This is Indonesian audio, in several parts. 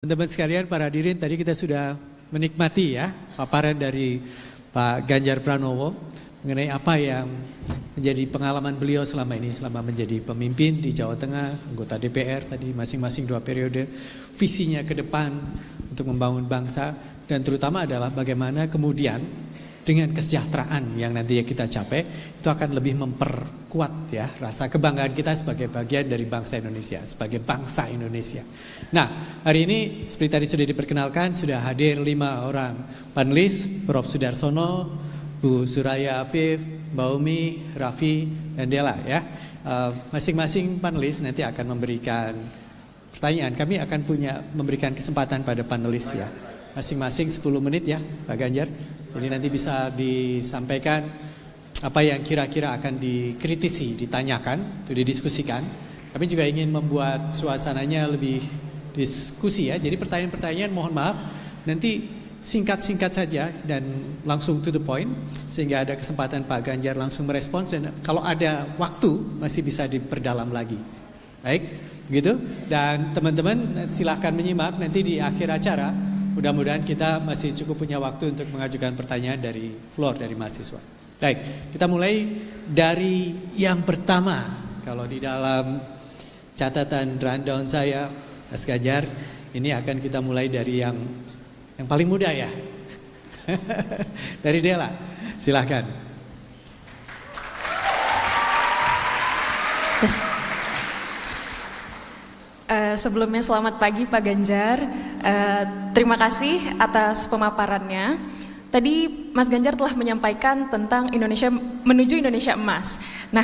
Teman-teman sekalian, para hadirin, tadi kita sudah menikmati ya paparan dari Pak Ganjar Pranowo mengenai apa yang menjadi pengalaman beliau selama ini, selama menjadi pemimpin di Jawa Tengah, anggota DPR tadi masing-masing 2 periode, visinya ke depan untuk membangun bangsa, dan terutama adalah bagaimana kemudian dengan kesejahteraan yang nanti kita capai itu akan lebih memperkuat ya rasa kebanggaan kita sebagai bagian dari bangsa Indonesia, sebagai bangsa Indonesia. Nah, hari ini seperti tadi sudah diperkenalkan, sudah hadir 5 orang panelis, Prof. Sudarsono, Bu Suraya Afif, Mbak Umi, Raffi, dan Dela ya. Masing-masing panelis nanti akan memberikan pertanyaan. Kami akan memberikan kesempatan pada panelis ya. Masing-masing 10 menit ya, Pak Ganjar. Jadi nanti bisa disampaikan apa yang kira-kira akan dikritisi, ditanyakan, itu didiskusikan. Kami juga ingin membuat suasananya lebih diskusi ya. Jadi pertanyaan-pertanyaan mohon maaf nanti singkat-singkat saja dan langsung to the point sehingga ada kesempatan Pak Ganjar langsung merespons, dan kalau ada waktu masih bisa diperdalam lagi. Baik, begitu. Dan teman-teman silahkan menyimak nanti di akhir acara. Mudah-mudahan kita masih cukup punya waktu untuk mengajukan pertanyaan dari floor, dari mahasiswa. Baik, kita mulai dari yang pertama. Kalau di dalam catatan rundown saya, Mas Ganjar, ini akan kita mulai dari yang paling muda ya. Dari Dela, silahkan. Sebelumnya selamat pagi Pak Ganjar, terima kasih atas pemaparannya. Tadi Mas Ganjar telah menyampaikan tentang Indonesia menuju Indonesia emas. Nah,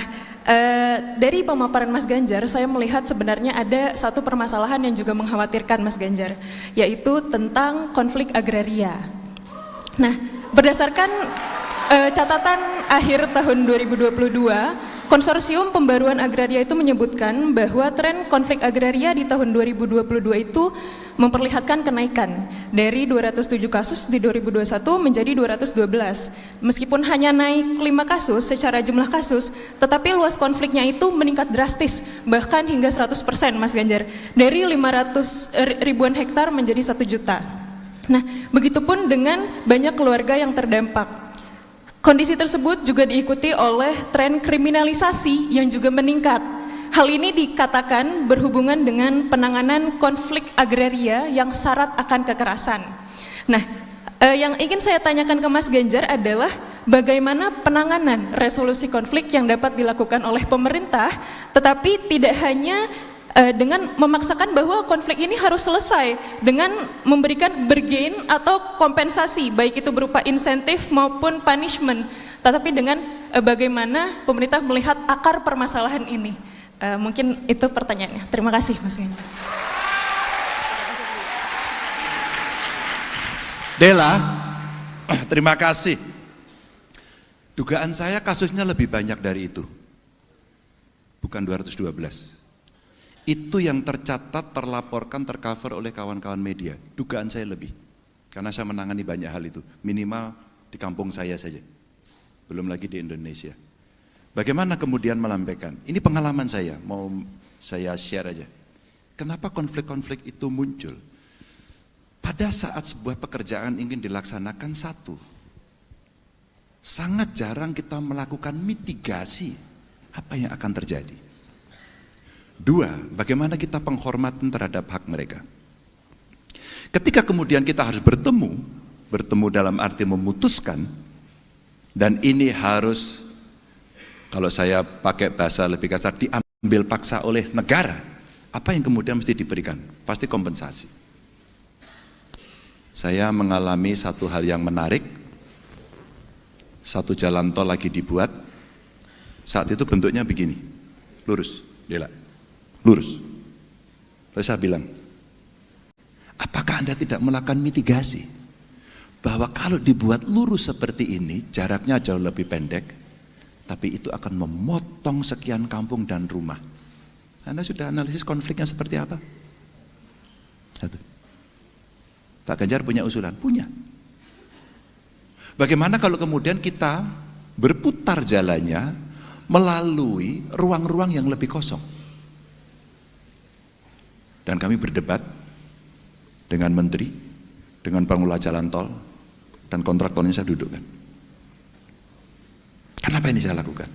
dari pemaparan Mas Ganjar saya melihat sebenarnya ada satu permasalahan yang juga mengkhawatirkan Mas Ganjar, yaitu tentang konflik agraria. Nah, berdasarkan catatan akhir tahun 2022, Konsorsium Pembaruan Agraria itu menyebutkan bahwa tren konflik agraria di tahun 2022 itu memperlihatkan kenaikan dari 207 kasus di 2021 menjadi 212. Meskipun hanya naik 5 kasus secara jumlah kasus, tetapi luas konfliknya itu meningkat drastis, bahkan hingga 100% Mas Ganjar, dari 500 ribuan hektar menjadi 1 juta. Nah, begitupun dengan banyak keluarga yang terdampak. Kondisi tersebut juga diikuti oleh tren kriminalisasi yang juga meningkat. Hal ini dikatakan berhubungan dengan penanganan konflik agraria yang syarat akan kekerasan. Nah, yang ingin saya tanyakan ke Mas Ganjar adalah bagaimana penanganan resolusi konflik yang dapat dilakukan oleh pemerintah, tetapi tidak hanya dengan memaksakan bahwa konflik ini harus selesai dengan memberikan bergain atau kompensasi, baik itu berupa insentif maupun punishment, tetapi dengan bagaimana pemerintah melihat akar permasalahan ini. Mungkin itu pertanyaannya. Terima kasih Mas Ganjar. Dela, terima kasih. Dugaan saya kasusnya lebih banyak dari itu, bukan 212. Itu yang tercatat, terlaporkan, tercover oleh kawan-kawan media. Dugaan saya lebih, karena saya menangani banyak hal itu, minimal di kampung saya saja, belum lagi di Indonesia. Bagaimana kemudian melampaikan? Ini pengalaman saya, mau saya share aja. Kenapa konflik-konflik itu muncul? Pada saat sebuah pekerjaan ingin dilaksanakan sangat jarang kita melakukan mitigasi apa yang akan terjadi. 2, bagaimana kita penghormatan terhadap hak mereka. Ketika kemudian kita harus bertemu dalam arti memutuskan, dan ini harus, kalau saya pakai bahasa lebih kasar, diambil paksa oleh negara, apa yang kemudian mesti diberikan? Pasti kompensasi. Saya mengalami satu hal yang menarik, satu jalan tol lagi dibuat, saat itu bentuknya begini, lurus, Dela. Lurus. Lalu saya bilang, apakah Anda tidak melakukan mitigasi? Bahwa kalau dibuat lurus seperti ini, jaraknya jauh lebih pendek, tapi itu akan memotong sekian kampung dan rumah. Anda sudah analisis konfliknya seperti apa? 1. Pak Ganjar punya usulan? Punya. Bagaimana kalau kemudian kita berputar jalannya melalui ruang-ruang yang lebih kosong? Dan kami berdebat dengan menteri, dengan pengelola jalan tol, dan kontraktornya saya dudukkan. Kenapa ini saya lakukan?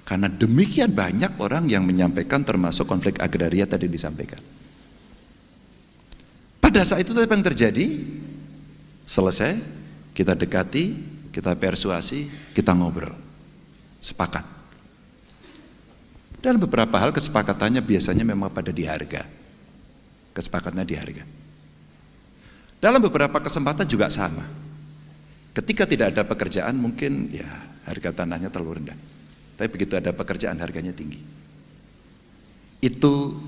Karena demikian banyak orang yang menyampaikan, termasuk konflik agraria tadi disampaikan. Pada saat itu apa yang terjadi? Selesai, kita dekati, kita persuasi, kita ngobrol, sepakat. Dan beberapa hal kesepakatannya biasanya memang pada di harga. Kesepakatannya di harga. Dalam beberapa kesempatan juga sama. Ketika tidak ada pekerjaan mungkin ya harga tanahnya terlalu rendah. Tapi begitu ada pekerjaan harganya tinggi. Itu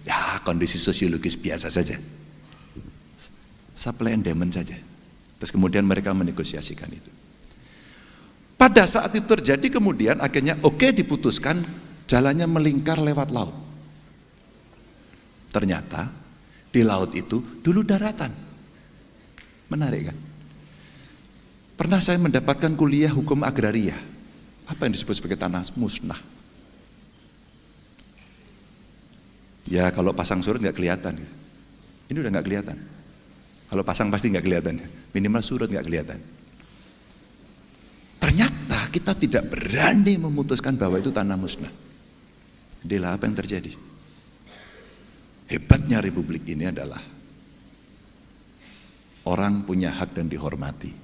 ya kondisi sosiologis biasa saja. Supply and demand saja. Terus kemudian mereka menegosiasikan itu. Pada saat itu terjadi kemudian akhirnya oke, diputuskan jalannya melingkar lewat laut. Ternyata di laut itu dulu daratan. Menarik kan? Pernah saya mendapatkan kuliah hukum agraria. Apa yang disebut sebagai tanah musnah? Ya kalau pasang surut nggak kelihatan. Ini udah nggak kelihatan. Kalau pasang pasti nggak kelihatan. Minimal surut nggak kelihatan. Ternyata kita tidak berani memutuskan bahwa itu tanah musnah. Inilah apa yang terjadi. Hebatnya republik ini adalah orang punya hak dan dihormati.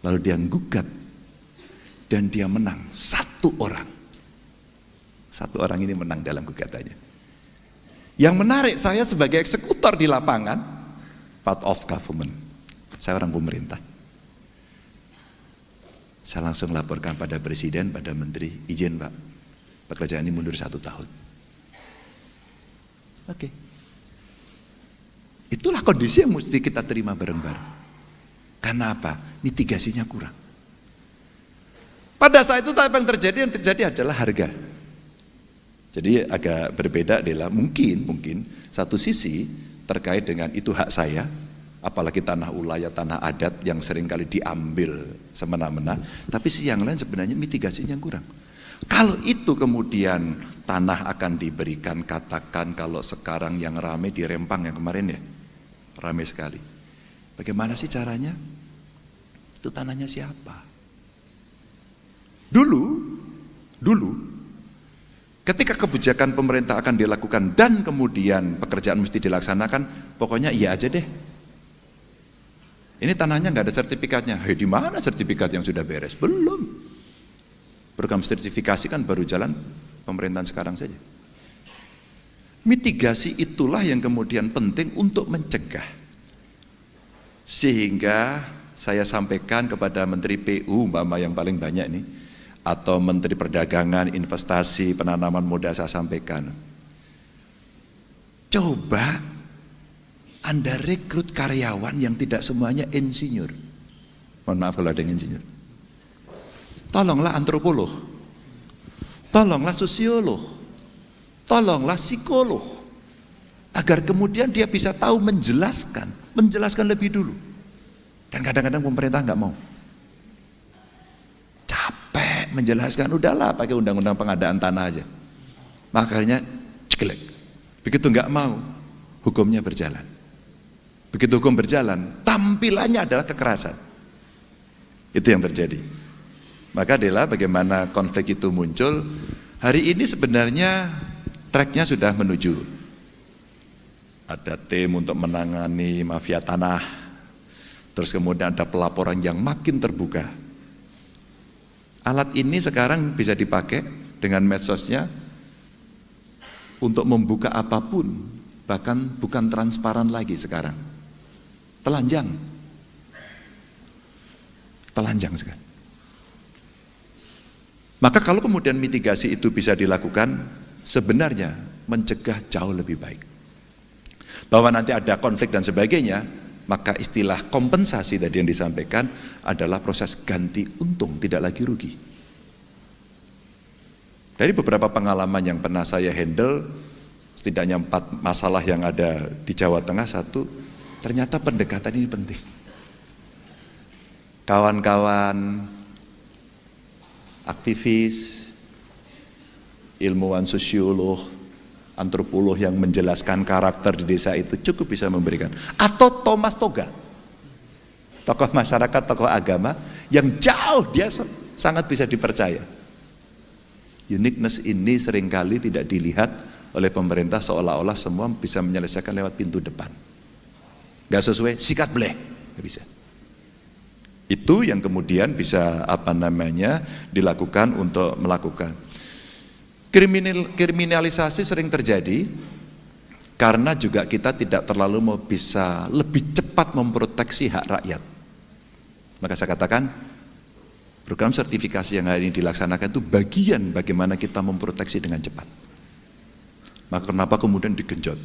Lalu dia gugat dan dia menang. Satu orang ini menang dalam gugatannya. Yang menarik, saya sebagai eksekutor di lapangan, part of government, saya orang pemerintah. Saya langsung laporkan pada presiden, pada menteri, izin Pak, pekerjaan ini mundur 1 tahun. Oke. Itulah kondisi yang mesti kita terima bareng-bareng. Karena apa? Mitigasinya kurang. Pada saat itu apa yang terjadi? Yang terjadi adalah harga. Jadi agak berbeda adalah mungkin satu sisi terkait dengan itu hak saya, apalagi tanah ulayat, tanah adat yang seringkali diambil semena-mena, tapi sisi yang lain sebenarnya mitigasinya kurang. Kalau itu kemudian tanah akan diberikan, katakan kalau sekarang yang ramai di Rempang yang kemarin ya, ramai sekali. Bagaimana sih caranya? Itu tanahnya siapa? Dulu ketika kebijakan pemerintah akan dilakukan dan kemudian pekerjaan mesti dilaksanakan, pokoknya iya aja deh. Ini tanahnya nggak ada sertifikatnya. Di mana sertifikat yang sudah beres? Belum. Program sertifikasi kan baru jalan pemerintahan sekarang saja. Mitigasi itulah yang kemudian penting untuk mencegah. Sehingga saya sampaikan kepada Menteri PU, umpama yang paling banyak ini, atau Menteri Perdagangan, Investasi, Penanaman Modal, saya sampaikan. Coba Anda rekrut karyawan yang tidak semuanya insinyur. Mohon maaf kalau ada yang insinyur. Tolonglah antropolog, tolonglah sosiolog, tolonglah psikolog, agar kemudian dia bisa tahu menjelaskan lebih dulu. Dan kadang-kadang pemerintah nggak mau, capek menjelaskan, udahlah pakai undang-undang pengadaan tanah aja. Makanya ceklek, begitu nggak mau, hukumnya berjalan. Begitu hukum berjalan, tampilannya adalah kekerasan. Itu yang terjadi. Maka adalah bagaimana konflik itu muncul. Hari ini sebenarnya tracknya sudah menuju. Ada tim untuk menangani mafia tanah. Terus kemudian ada pelaporan yang makin terbuka. Alat ini sekarang bisa dipakai dengan medsosnya untuk membuka apapun. Bahkan bukan transparan lagi sekarang. Telanjang sekarang. Maka kalau kemudian mitigasi itu bisa dilakukan, sebenarnya mencegah jauh lebih baik. Bahwa nanti ada konflik dan sebagainya, maka istilah kompensasi tadi yang disampaikan adalah proses ganti untung, tidak lagi rugi. Dari beberapa pengalaman yang pernah saya handle, setidaknya 4 masalah yang ada di Jawa Tengah, 1, ternyata pendekatan ini penting. Kawan-kawan aktivis, ilmuwan sosiolog, antropolog yang menjelaskan karakter di desa itu cukup bisa memberikan. Atau Thomas Toga, tokoh masyarakat, tokoh agama yang jauh dia sangat bisa dipercaya. Uniqueness ini seringkali tidak dilihat oleh pemerintah, seolah-olah semua bisa menyelesaikan lewat pintu depan. Gak sesuai, sikat bleh, gak bisa. Itu yang kemudian bisa dilakukan untuk melakukan. Kriminalisasi sering terjadi karena juga kita tidak terlalu mau bisa lebih cepat memproteksi hak rakyat. Maka saya katakan program sertifikasi yang hari ini dilaksanakan itu bagian bagaimana kita memproteksi dengan cepat. Maka kenapa kemudian digenjot?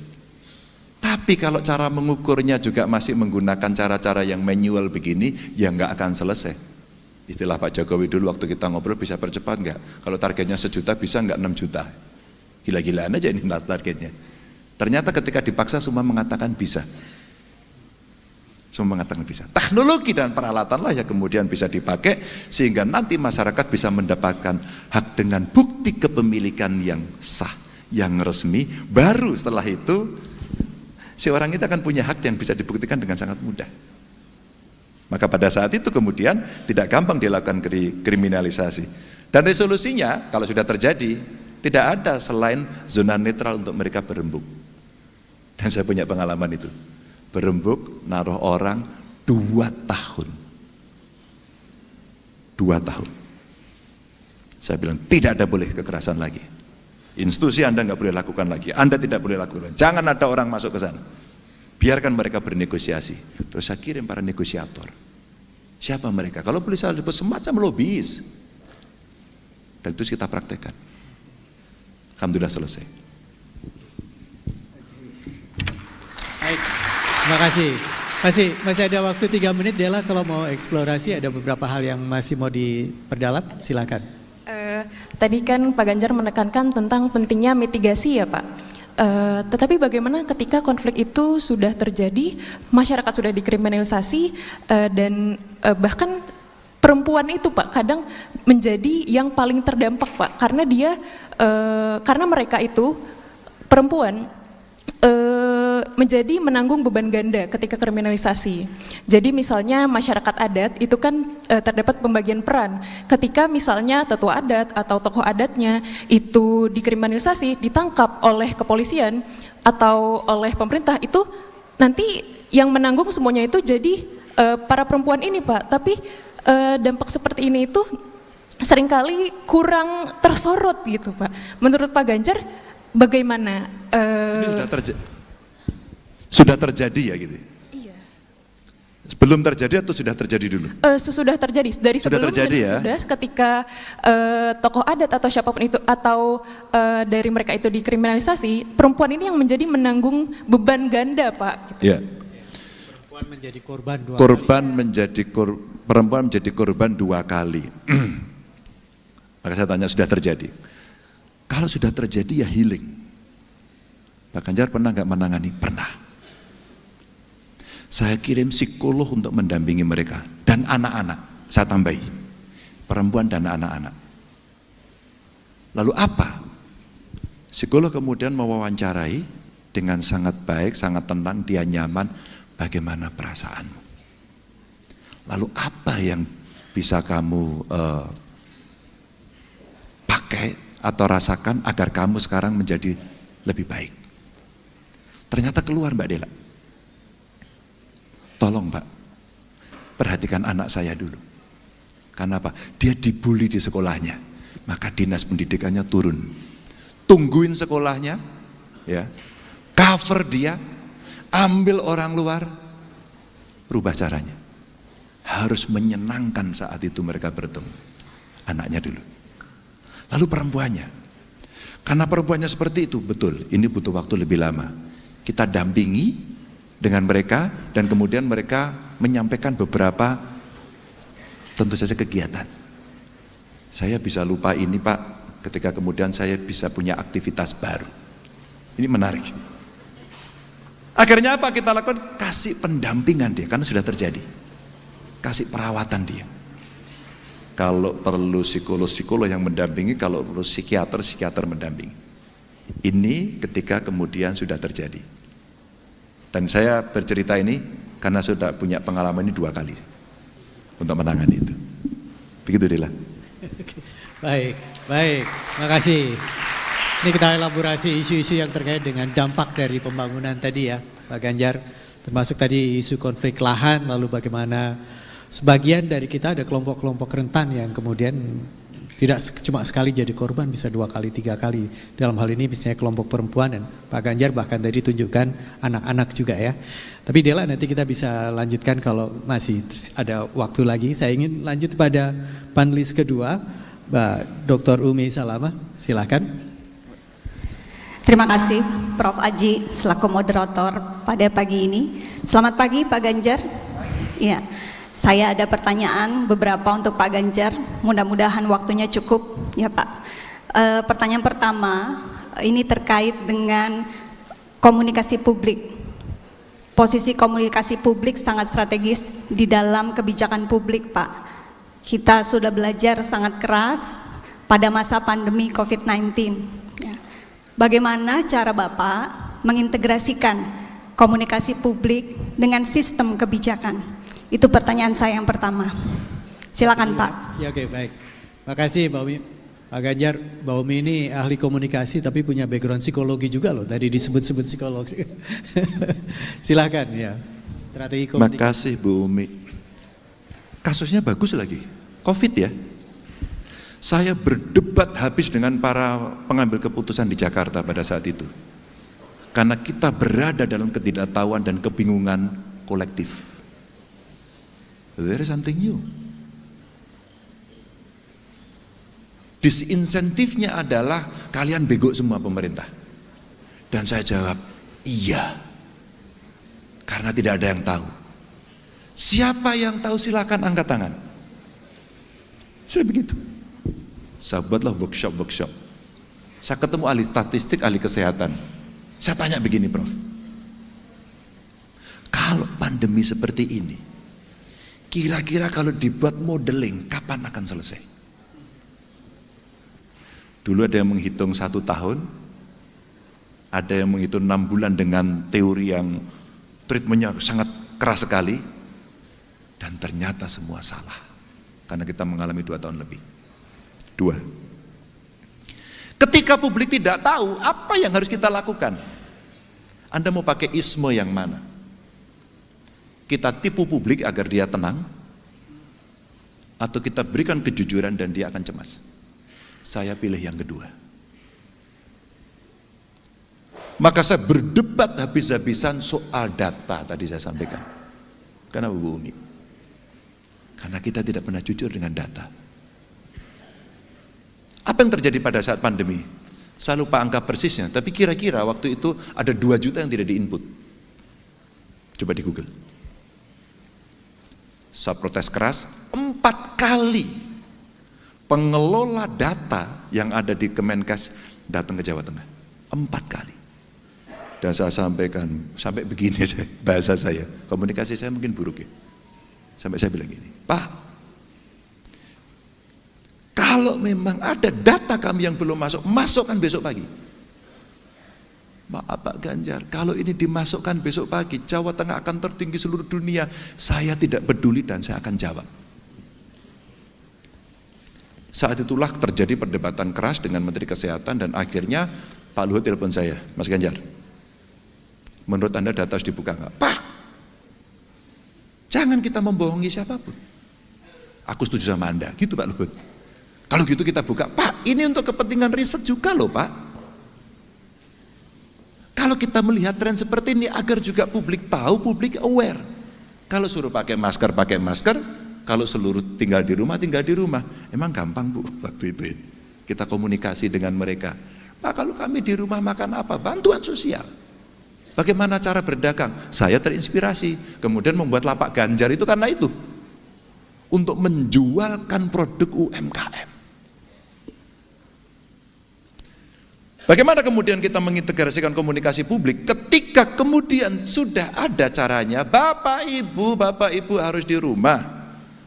Tapi kalau cara mengukurnya juga masih menggunakan cara-cara yang manual begini, ya nggak akan selesai. Istilah Pak Jokowi dulu waktu kita ngobrol, bisa percepat nggak? Kalau targetnya 1 juta bisa nggak 6 juta? Gila-gilaan aja ini targetnya. Ternyata ketika dipaksa semua mengatakan bisa. Semua mengatakan bisa. Teknologi dan peralatanlah yang kemudian bisa dipakai sehingga nanti masyarakat bisa mendapatkan hak dengan bukti kepemilikan yang sah, yang resmi. Baru setelah itu si orang itu akan punya hak yang bisa dibuktikan dengan sangat mudah. Maka pada saat itu kemudian tidak gampang dilakukan kriminalisasi. Dan resolusinya kalau sudah terjadi tidak ada selain zona netral untuk mereka berembuk. Dan saya punya pengalaman itu. Berembuk naruh orang 2 tahun. 2 tahun. Saya bilang tidak ada boleh kekerasan lagi. Institusi Anda nggak boleh lakukan lagi. Anda tidak boleh lakukan. Jangan ada orang masuk ke sana. Biarkan mereka bernegosiasi. Terus saya kirim para negosiator. Siapa mereka? Kalau boleh saya sebut semacam lobis. Dan itu kita praktekkan. Alhamdulillah selesai. Baik, terima kasih. Masih ada waktu 3 menit, Dela, kalau mau eksplorasi ada beberapa hal yang masih mau diperdalam, silakan. Tadi kan Pak Ganjar menekankan tentang pentingnya mitigasi ya Pak. Tetapi bagaimana ketika konflik itu sudah terjadi, masyarakat sudah dikriminalisasi dan bahkan perempuan itu Pak kadang menjadi yang paling terdampak Pak karena karena mereka itu perempuan menjadi menanggung beban ganda ketika kriminalisasi. Jadi misalnya masyarakat adat itu kan terdapat pembagian peran. Ketika misalnya tetua adat atau tokoh adatnya itu dikriminalisasi, ditangkap oleh kepolisian atau oleh pemerintah, itu nanti yang menanggung semuanya itu jadi para perempuan ini Pak. Tapi dampak seperti ini itu seringkali kurang tersorot gitu Pak. Menurut Pak Ganjar bagaimana? Ini sudah terjadi ya gitu? Iya. Belum terjadi atau sudah terjadi dulu? Sesudah terjadi, dari sebelum terjadi, dan sesudah ya? Ketika tokoh adat atau siapapun itu atau dari mereka itu dikriminalisasi, perempuan ini yang menjadi menanggung beban ganda Pak. Gitu. Ya. Perempuan menjadi korban 2 kali. Perempuan menjadi korban 2 kali. Maka saya tanya, sudah terjadi? Kalau sudah terjadi ya healing. Pak Ganjar pernah nggak menangani? Pernah. Saya kirim psikolog untuk mendampingi mereka dan anak-anak. Saya tambahi perempuan dan anak-anak. Lalu apa? Psikolog kemudian mewawancarai dengan sangat baik, sangat tenang, dia nyaman. Bagaimana perasaanmu? Lalu apa yang bisa kamu pakai atau rasakan agar kamu sekarang menjadi lebih baik? Ternyata keluar Mbak Dela. Tolong Mbak, perhatikan anak saya dulu. Karena apa? Dia dibully di sekolahnya. Maka dinas pendidikannya turun. Tungguin sekolahnya, ya, cover dia, ambil orang luar, rubah caranya. Harus menyenangkan saat itu mereka bertemu. Anaknya dulu. Lalu perempuannya. Karena perempuannya seperti itu, betul, ini butuh waktu lebih lama. Kita dampingi dengan mereka dan kemudian mereka menyampaikan beberapa tentu saja kegiatan. Saya bisa lupa ini Pak ketika kemudian saya bisa punya aktivitas baru. Ini menarik. Akhirnya apa kita lakukan? Kasih pendampingan dia karena sudah terjadi. Kasih perawatan dia. Kalau perlu psikolog yang mendampingi, kalau perlu psikiater mendampingi. Ini ketika kemudian sudah terjadi. Dan saya bercerita ini karena sudah punya pengalaman ini 2 kali untuk menangani itu. Begitu Dila. Baik, baik, makasih. Ini kita elaborasi isu-isu yang terkait dengan dampak dari pembangunan tadi ya, Pak Ganjar. Termasuk tadi isu konflik lahan, lalu bagaimana sebagian dari kita ada kelompok-kelompok rentan yang kemudian tidak cuma sekali jadi korban, bisa 2 kali, 3 kali. Dalam hal ini misalnya kelompok perempuan, dan Pak Ganjar bahkan tadi tunjukkan anak-anak juga ya. Tapi Dela nanti kita bisa lanjutkan kalau masih ada waktu lagi. Saya ingin lanjut pada panelis kedua, Mbak Dr. Umi Salama, silakan. Terima kasih Prof. Aji selaku moderator pada pagi ini. Selamat pagi Pak Ganjar. Iya. Saya ada pertanyaan beberapa untuk Pak Ganjar, mudah-mudahan waktunya cukup ya Pak. Pertanyaan pertama, ini terkait dengan komunikasi publik. Posisi komunikasi publik sangat strategis di dalam kebijakan publik Pak. Kita sudah belajar sangat keras pada masa pandemi COVID-19. Ya. Bagaimana cara Bapak mengintegrasikan komunikasi publik dengan sistem kebijakan? Itu pertanyaan saya yang pertama. Silakan Pak. Oke, baik. Makasih Mbak Umi. Pak Ganjar, Mbak Umi ini ahli komunikasi tapi punya background psikologi juga loh. Tadi disebut-sebut psikolog. Silakan ya. Strategi komunikasi. Makasih Bu Umi. Kasusnya bagus lagi. Covid ya. Saya berdebat habis dengan para pengambil keputusan di Jakarta pada saat itu. Karena kita berada dalam ketidaktahuan dan kebingungan kolektif. There is something new. Disinsentifnya adalah kalian bego semua pemerintah. Dan saya jawab, iya. Karena tidak ada yang tahu. Siapa yang tahu silakan angkat tangan. Saya begitu. Saya buatlah workshop. Saya ketemu ahli statistik, ahli kesehatan. Saya tanya begini Prof. Kalau pandemi seperti ini, kira-kira kalau dibuat modeling, kapan akan selesai? Dulu ada yang menghitung 1 tahun, ada yang menghitung 6 bulan dengan teori yang treatmentnya sangat keras sekali, dan ternyata semua salah. Karena kita mengalami 2 tahun lebih. 2. Ketika publik tidak tahu, apa yang harus kita lakukan? Anda mau pakai isme yang mana? Kita tipu publik agar dia tenang, atau kita berikan kejujuran dan dia akan cemas? Saya pilih yang kedua. Maka saya berdebat habis-habisan soal data tadi saya sampaikan. Kenapa Bu Umi? Karena kita tidak pernah jujur dengan data. Apa yang terjadi pada saat pandemi? Saya lupa angka persisnya, tapi kira-kira waktu itu ada 2 juta yang tidak diinput. Coba di Google. Saya protes keras, 4 kali pengelola data yang ada di Kemenkes datang ke Jawa Tengah. 4 kali. Dan saya sampaikan, sampai begini bahasa saya, komunikasi saya mungkin buruk ya. Sampai saya bilang gini, Pak, kalau memang ada data kami yang belum masuk, masukkan besok pagi. Maaf Pak Ganjar, kalau ini dimasukkan besok pagi, Jawa Tengah akan tertinggi seluruh dunia. Saya tidak peduli dan saya akan jawab. Saat itulah terjadi perdebatan keras dengan Menteri Kesehatan dan akhirnya Pak Luhut telepon saya, Mas Ganjar, menurut Anda data harus dibuka nggak? Pak, jangan kita membohongi siapapun. Aku setuju sama Anda, gitu Pak Luhut. Kalau gitu kita buka, Pak, ini untuk kepentingan riset juga loh Pak. Kalau kita melihat tren seperti ini agar juga publik tahu, publik aware. Kalau suruh pakai masker, kalau seluruh tinggal di rumah. Emang gampang Bu waktu itu ya. Kita komunikasi dengan mereka. Pak, kalau kami di rumah makan apa? Bantuan sosial. Bagaimana cara berdagang? Saya terinspirasi. Kemudian membuat lapak Ganjar itu karena itu. Untuk menjualkan produk UMKM. Bagaimana kemudian kita mengintegrasikan komunikasi publik ketika kemudian sudah ada caranya, Bapak Ibu harus di rumah,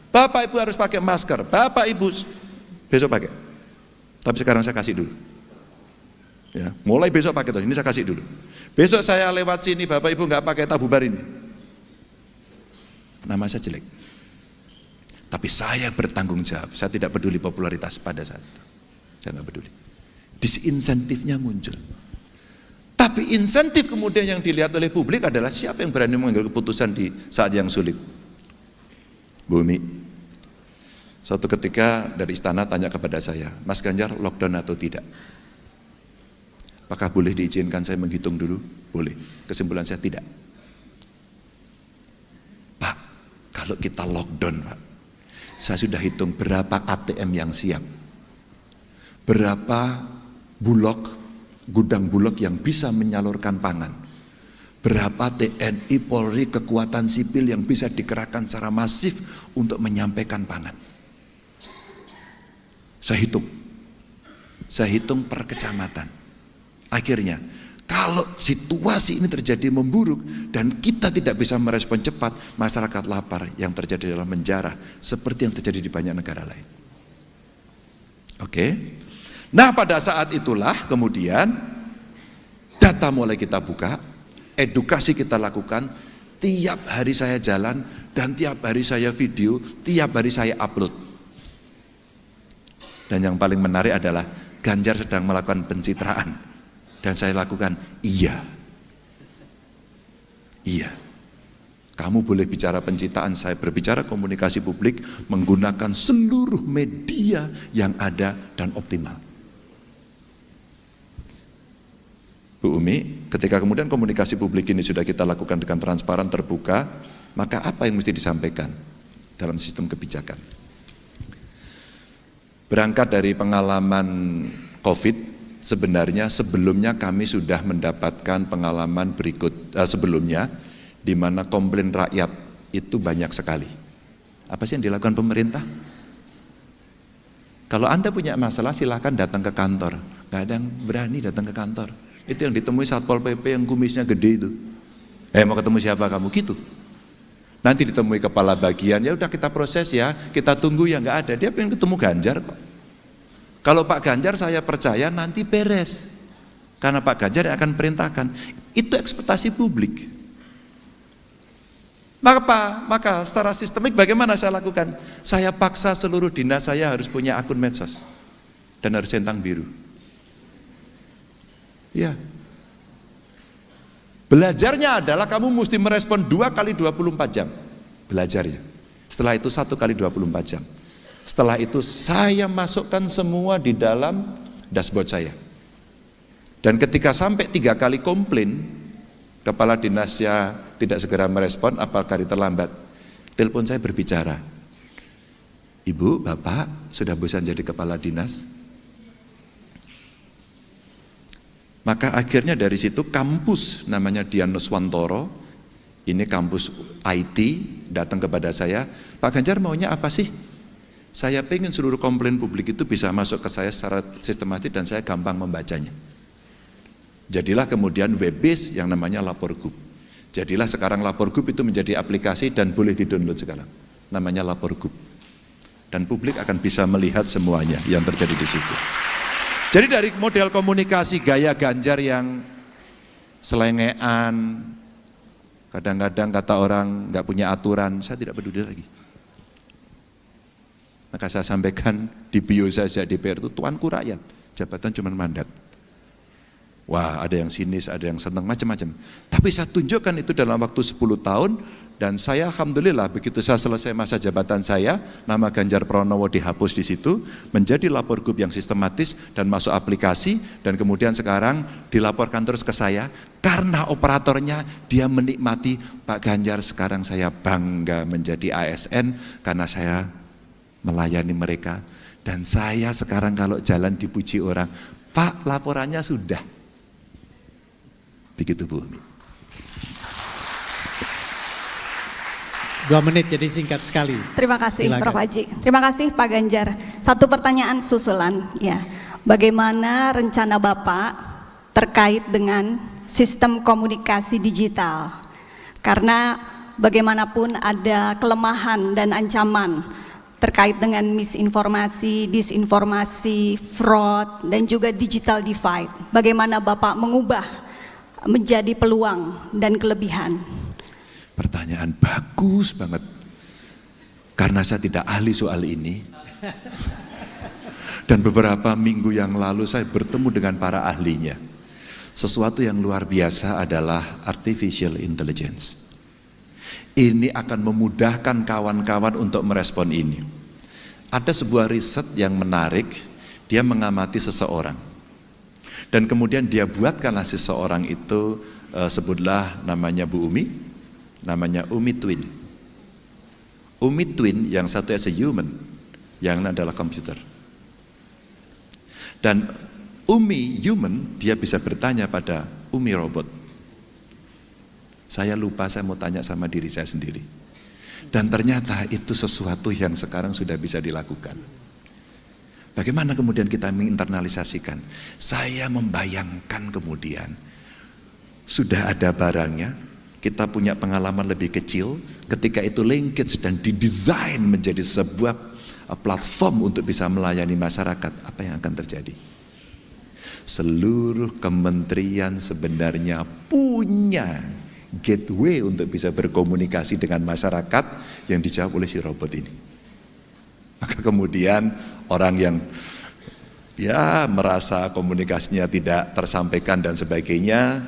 Bapak Ibu harus pakai masker, Bapak Ibu besok pakai. Tapi sekarang saya kasih dulu. Ya, mulai besok pakai toh. Ini saya kasih dulu. Besok saya lewat sini, Bapak Ibu nggak pakai tabung bar ini, nama saya jelek. Tapi saya bertanggung jawab. Saya tidak peduli popularitas pada saat itu. Saya nggak peduli. Disinsentifnya muncul. Tapi insentif kemudian yang dilihat oleh publik adalah siapa yang berani mengambil keputusan di saat yang sulit. Bu Umi, suatu ketika dari istana tanya kepada saya, Mas Ganjar lockdown atau tidak? Apakah boleh diizinkan saya menghitung dulu? Boleh. Kesimpulan saya tidak. Pak, kalau kita lockdown, Pak, saya sudah hitung berapa ATM yang siap, berapa bulog, gudang bulog yang bisa menyalurkan pangan, berapa TNI, Polri, kekuatan sipil yang bisa dikerahkan secara masif untuk menyampaikan pangan. Saya hitung per kecamatan. Akhirnya, kalau situasi ini terjadi memburuk dan kita tidak bisa merespon cepat, masyarakat lapar yang terjadi dalam menjarah seperti yang terjadi di banyak negara lain. Oke. Nah, pada saat itulah kemudian data mulai kita buka, edukasi kita lakukan, tiap hari saya jalan dan tiap hari saya video, tiap hari saya upload. Dan yang paling menarik adalah Ganjar sedang melakukan pencitraan. Dan saya lakukan, iya. Kamu boleh bicara pencitraan, saya berbicara komunikasi publik menggunakan seluruh media yang ada dan optimal. Bu Umi, ketika kemudian komunikasi publik ini sudah kita lakukan dengan transparan, terbuka, maka apa yang mesti disampaikan dalam sistem kebijakan? Berangkat dari pengalaman COVID, sebenarnya sebelumnya kami sudah mendapatkan pengalaman sebelumnya di mana komplain rakyat itu banyak sekali. Apa sih yang dilakukan pemerintah? Kalau Anda punya masalah silakan datang ke kantor. Nggak ada yang berani datang ke kantor. Itu yang ditemui Satpol PP yang kumisnya gede itu. Mau ketemu siapa kamu gitu? Nanti ditemui kepala bagian, ya udah kita proses ya, kita tunggu ya, nggak ada. Dia pengen ketemu Ganjar kok. Kalau Pak Ganjar saya percaya nanti beres. Karena Pak Ganjar yang akan perintahkan. Itu ekspektasi publik. Maka secara sistemik bagaimana saya lakukan? Saya paksa seluruh dinas saya harus punya akun medsos. Dan harus centang biru. Ya. Belajarnya adalah kamu mesti merespon 2 kali 24 jam. Belajarnya. Setelah itu 1 kali 24 jam. Setelah itu saya masukkan semua di dalam dashboard saya. Dan ketika sampai 3 kali komplain, kepala dinasnya tidak segera merespon, apalagi terlambat, telepon saya berbicara. Ibu, Bapak sudah bosan jadi kepala dinas? Maka akhirnya dari situ kampus namanya Dian Nuswantoro, ini kampus IT, datang kepada saya, Pak Ganjar maunya apa sih? Saya pengen seluruh komplain publik itu bisa masuk ke saya secara sistematis dan saya gampang membacanya. Jadilah kemudian web base yang namanya Lapor Gub. Jadilah sekarang Lapor Gub itu menjadi aplikasi dan boleh di-download sekarang. Namanya Lapor Gub. Dan publik akan bisa melihat semuanya yang terjadi di situ. Jadi dari model komunikasi gaya Ganjar yang selengean, kadang-kadang kata orang nggak punya aturan, saya tidak peduli lagi. Maka saya sampaikan di bio saya DPR itu tuanku rakyat, jabatan cuma mandat. Wah, ada yang sinis, ada yang senang, macam-macam. Tapi saya tunjukkan itu dalam waktu 10 tahun dan saya alhamdulillah begitu saya selesai masa jabatan saya, nama Ganjar Pranowo dihapus di situ, menjadi Lapor Gub yang sistematis dan masuk aplikasi dan kemudian sekarang dilaporkan terus ke saya karena operatornya dia menikmati Pak Ganjar. Sekarang saya bangga menjadi ASN karena saya melayani mereka dan saya sekarang kalau jalan dipuji orang, Pak laporannya sudah. Begitu Bu Umi. 2 menit jadi singkat sekali. Terima kasih Silakan. Prof. Haji. Terima kasih Pak Ganjar. Satu pertanyaan susulan ya. Bagaimana rencana Bapak terkait dengan sistem komunikasi digital? Karena bagaimanapun ada kelemahan dan ancaman terkait dengan misinformasi, disinformasi, fraud, dan juga digital divide. Bagaimana Bapak mengubah menjadi peluang dan kelebihan? Pertanyaan bagus banget. Karena saya tidak ahli soal ini. Dan beberapa minggu yang lalu saya bertemu dengan para ahlinya. Sesuatu yang luar biasa adalah artificial intelligence. Ini akan memudahkan kawan-kawan untuk merespon ini. Ada sebuah riset yang menarik, dia mengamati seseorang. Dan kemudian dia buatkanlah seseorang itu, sebutlah namanya Bu Umi, namanya Umi Twin. Umi Twin yang satu as a human, yang lain adalah komputer. Dan Umi human, dia bisa bertanya pada Umi robot. Saya lupa, saya mau tanya sama diri saya sendiri. Dan ternyata itu sesuatu yang sekarang sudah bisa dilakukan. Bagaimana kemudian kita menginternalisasikan? Saya membayangkan kemudian, sudah ada barangnya, kita punya pengalaman lebih kecil, ketika itu linkage dan didesain menjadi sebuah platform untuk bisa melayani masyarakat, apa yang akan terjadi? Seluruh kementerian sebenarnya punya gateway untuk bisa berkomunikasi dengan masyarakat yang dijawab oleh si robot ini. Maka kemudian orang yang merasa komunikasinya tidak tersampaikan dan sebagainya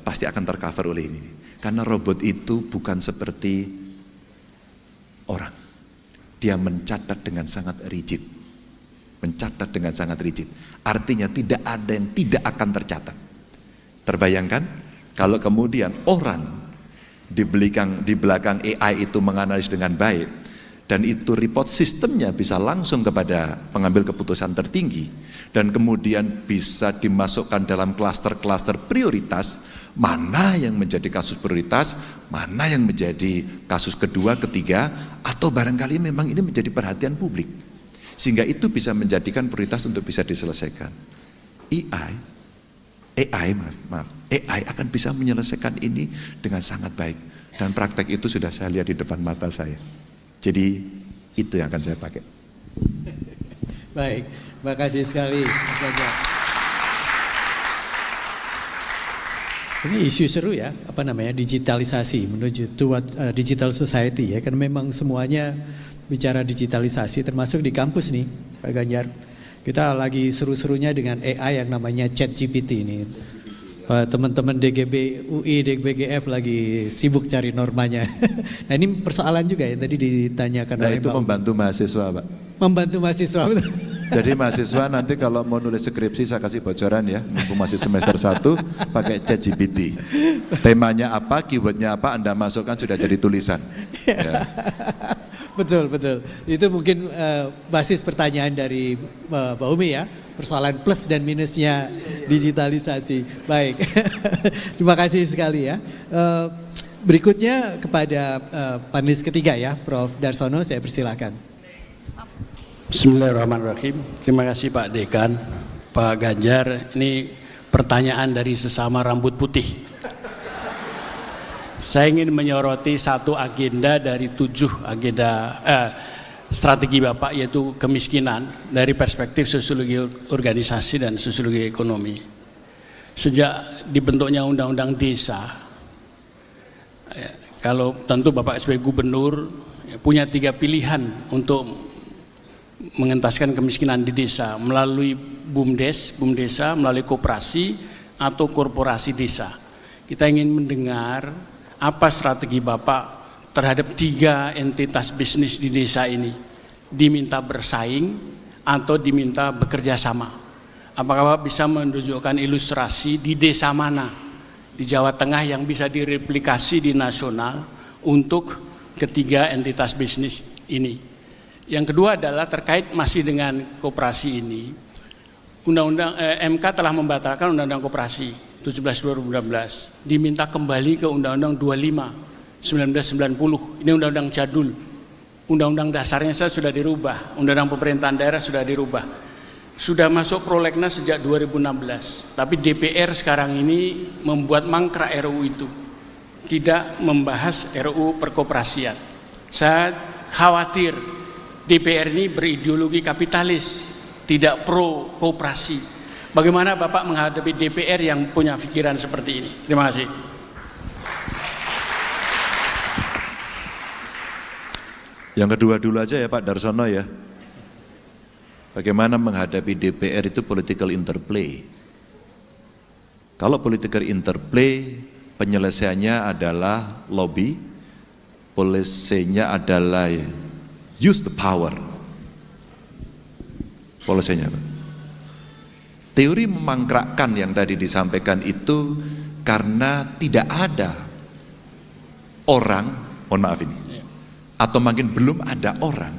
pasti akan tercover oleh ini. Karena robot itu bukan seperti orang. Dia mencatat dengan sangat rigid. Mencatat dengan sangat rigid. Artinya tidak ada yang tidak akan tercatat. Terbayangkan? Kalau kemudian orang di belakang AI itu menganalisis dengan baik, dan itu report sistemnya bisa langsung kepada pengambil keputusan tertinggi, dan kemudian bisa dimasukkan dalam klaster-klaster prioritas, mana yang menjadi kasus prioritas, mana yang menjadi kasus kedua, ketiga, atau barangkali memang ini menjadi perhatian publik, sehingga itu bisa menjadikan prioritas untuk bisa diselesaikan. AI akan bisa menyelesaikan ini dengan sangat baik, dan praktek itu sudah saya lihat di depan mata saya. Jadi itu yang akan saya pakai. Baik, terima kasih sekali Mas Ganjar. Ini isu seru ya, apa namanya, digitalisasi menuju digital society ya, karena memang semuanya bicara digitalisasi, termasuk di kampus nih Pak Ganjar. Kita lagi seru-serunya dengan AI yang namanya ChatGPT ini. Teman-teman DGB UI, DGBGF lagi sibuk cari normanya. Nah ini persoalan juga ya, tadi ditanyakan oleh itu membantu mahasiswa Pak. Membantu mahasiswa. Jadi mahasiswa nanti kalau mau nulis skripsi saya kasih bocoran ya, mumpung masih semester 1 pakai ChatGPT. Temanya apa, keywordnya apa, Anda masukkan sudah jadi tulisan. Ya. Betul. Itu mungkin basis pertanyaan dari Mbak Umi ya, persoalan plus dan minusnya digitalisasi. Baik, terima kasih sekali ya. Berikutnya kepada panelis ketiga ya, Prof. Darsono, saya persilakan. Bismillahirrahmanirrahim. Terima kasih Pak Dekan, Pak Ganjar. Ini pertanyaan dari sesama rambut putih. Saya ingin menyoroti satu agenda dari 7 agenda strategi Bapak, yaitu kemiskinan dari perspektif sosiologi organisasi dan sosiologi ekonomi. Sejak dibentuknya Undang-Undang Desa, kalau tentu Bapak sebagai gubernur punya 3 pilihan untuk mengentaskan kemiskinan di desa, melalui BUMDes, BUMDesa, melalui koperasi atau korporasi desa. Kita ingin mendengar apa strategi Bapak terhadap 3 entitas bisnis di desa ini. Diminta bersaing atau diminta bekerja sama. Apakah Bapak bisa menunjukkan ilustrasi di desa mana di Jawa Tengah yang bisa direplikasi di nasional untuk ketiga entitas bisnis ini? Yang kedua adalah terkait masih dengan koperasi ini. MK telah membatalkan Undang-Undang Koperasi 17/2016, diminta kembali ke Undang-Undang 25/1990. Ini undang-undang jadul. Undang-undang dasarnya sudah dirubah, Undang-Undang Pemerintahan Daerah sudah dirubah. Sudah masuk prolegnas sejak 2016, tapi DPR sekarang ini membuat mangkrak RUU itu. Tidak membahas RUU perkoperasian. Saya khawatir DPR ini berideologi kapitalis, tidak pro koperasi. Bagaimana Bapak menghadapi DPR yang punya pikiran seperti ini? Terima kasih. Yang kedua dulu aja ya Pak Darsono ya. Bagaimana menghadapi DPR itu political interplay. Kalau political interplay, penyelesaiannya adalah lobby, polisinya adalah use the power. Polisinya Pak. Teori memangkrakkan yang tadi disampaikan itu karena tidak ada orang, mohon maaf ini, atau mungkin belum ada orang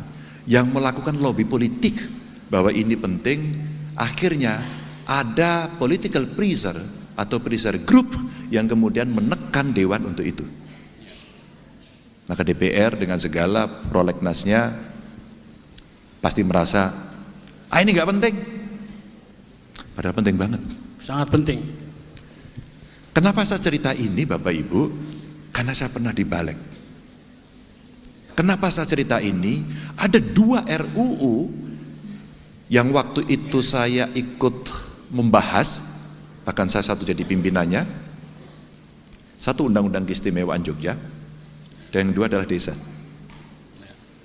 yang melakukan lobby politik bahwa ini penting. Akhirnya ada political pressure atau pressure group yang kemudian menekan dewan untuk itu. Maka DPR dengan segala prolegnasnya pasti merasa ini nggak penting, padahal penting banget. Sangat penting. Kenapa saya cerita ini Bapak Ibu? Karena saya pernah di Balik. Kenapa saya cerita ini? Ada 2 RUU yang waktu itu saya ikut membahas, bahkan saya satu jadi pimpinannya. Satu Undang-Undang Keistimewaan Jogja, dan yang 2 adalah desa.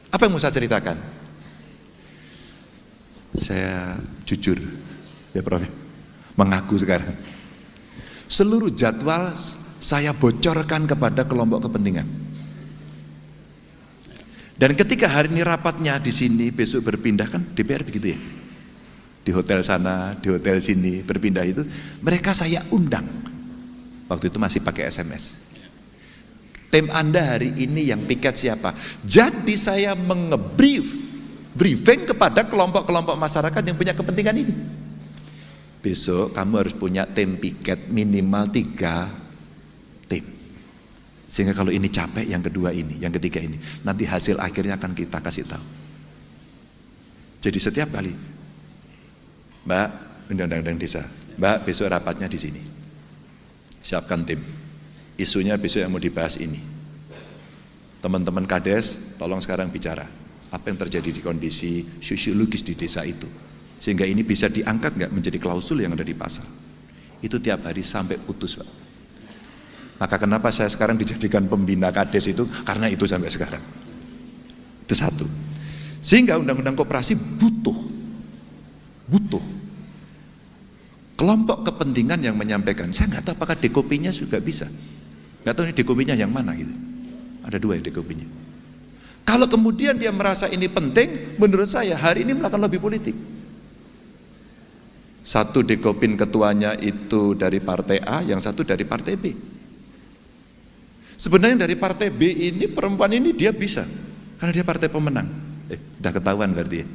Apa yang mau saya ceritakan? Saya jujur, ya Prof, mengaku sekarang. Seluruh jadwal saya bocorkan kepada kelompok kepentingan. Dan ketika hari ini rapatnya di sini, besok berpindah, kan DPR begitu ya. Di hotel sana, di hotel sini, berpindah itu. Mereka saya undang. Waktu itu masih pakai SMS. Tim Anda hari ini yang piket siapa? Jadi saya briefing kepada kelompok-kelompok masyarakat yang punya kepentingan ini. Besok kamu harus punya tim piket minimal 3 tim. Sehingga kalau ini capek, yang kedua ini, yang ketiga ini, nanti hasil akhirnya akan kita kasih tahu. Jadi setiap kali, Mbak, Undang-Undang Desa, Mbak besok rapatnya di sini, siapkan tim. Isunya besok yang mau dibahas ini. Teman-teman Kades, tolong sekarang bicara. Apa yang terjadi di kondisi sosiologis di desa itu? Sehingga ini bisa diangkat nggak menjadi klausul yang ada di pasal. Itu tiap hari sampai putus Pak. Maka kenapa saya sekarang dijadikan pembina Kades itu? Karena itu sampai sekarang. Itu satu. Sehingga undang-undang koperasi butuh kelompok kepentingan yang menyampaikan. Saya nggak tahu apakah dekopinya juga bisa. Nggak tahu ini dekopinya yang mana gitu. Ada 2 ya dekopinya. Kalau kemudian dia merasa ini penting, menurut saya hari ini melakukan lobby politik. Satu dekopin ketuanya itu dari partai A, yang satu dari partai B. Sebenarnya dari partai B ini, perempuan ini dia bisa, karena dia partai pemenang. Udah ketahuan berarti ya.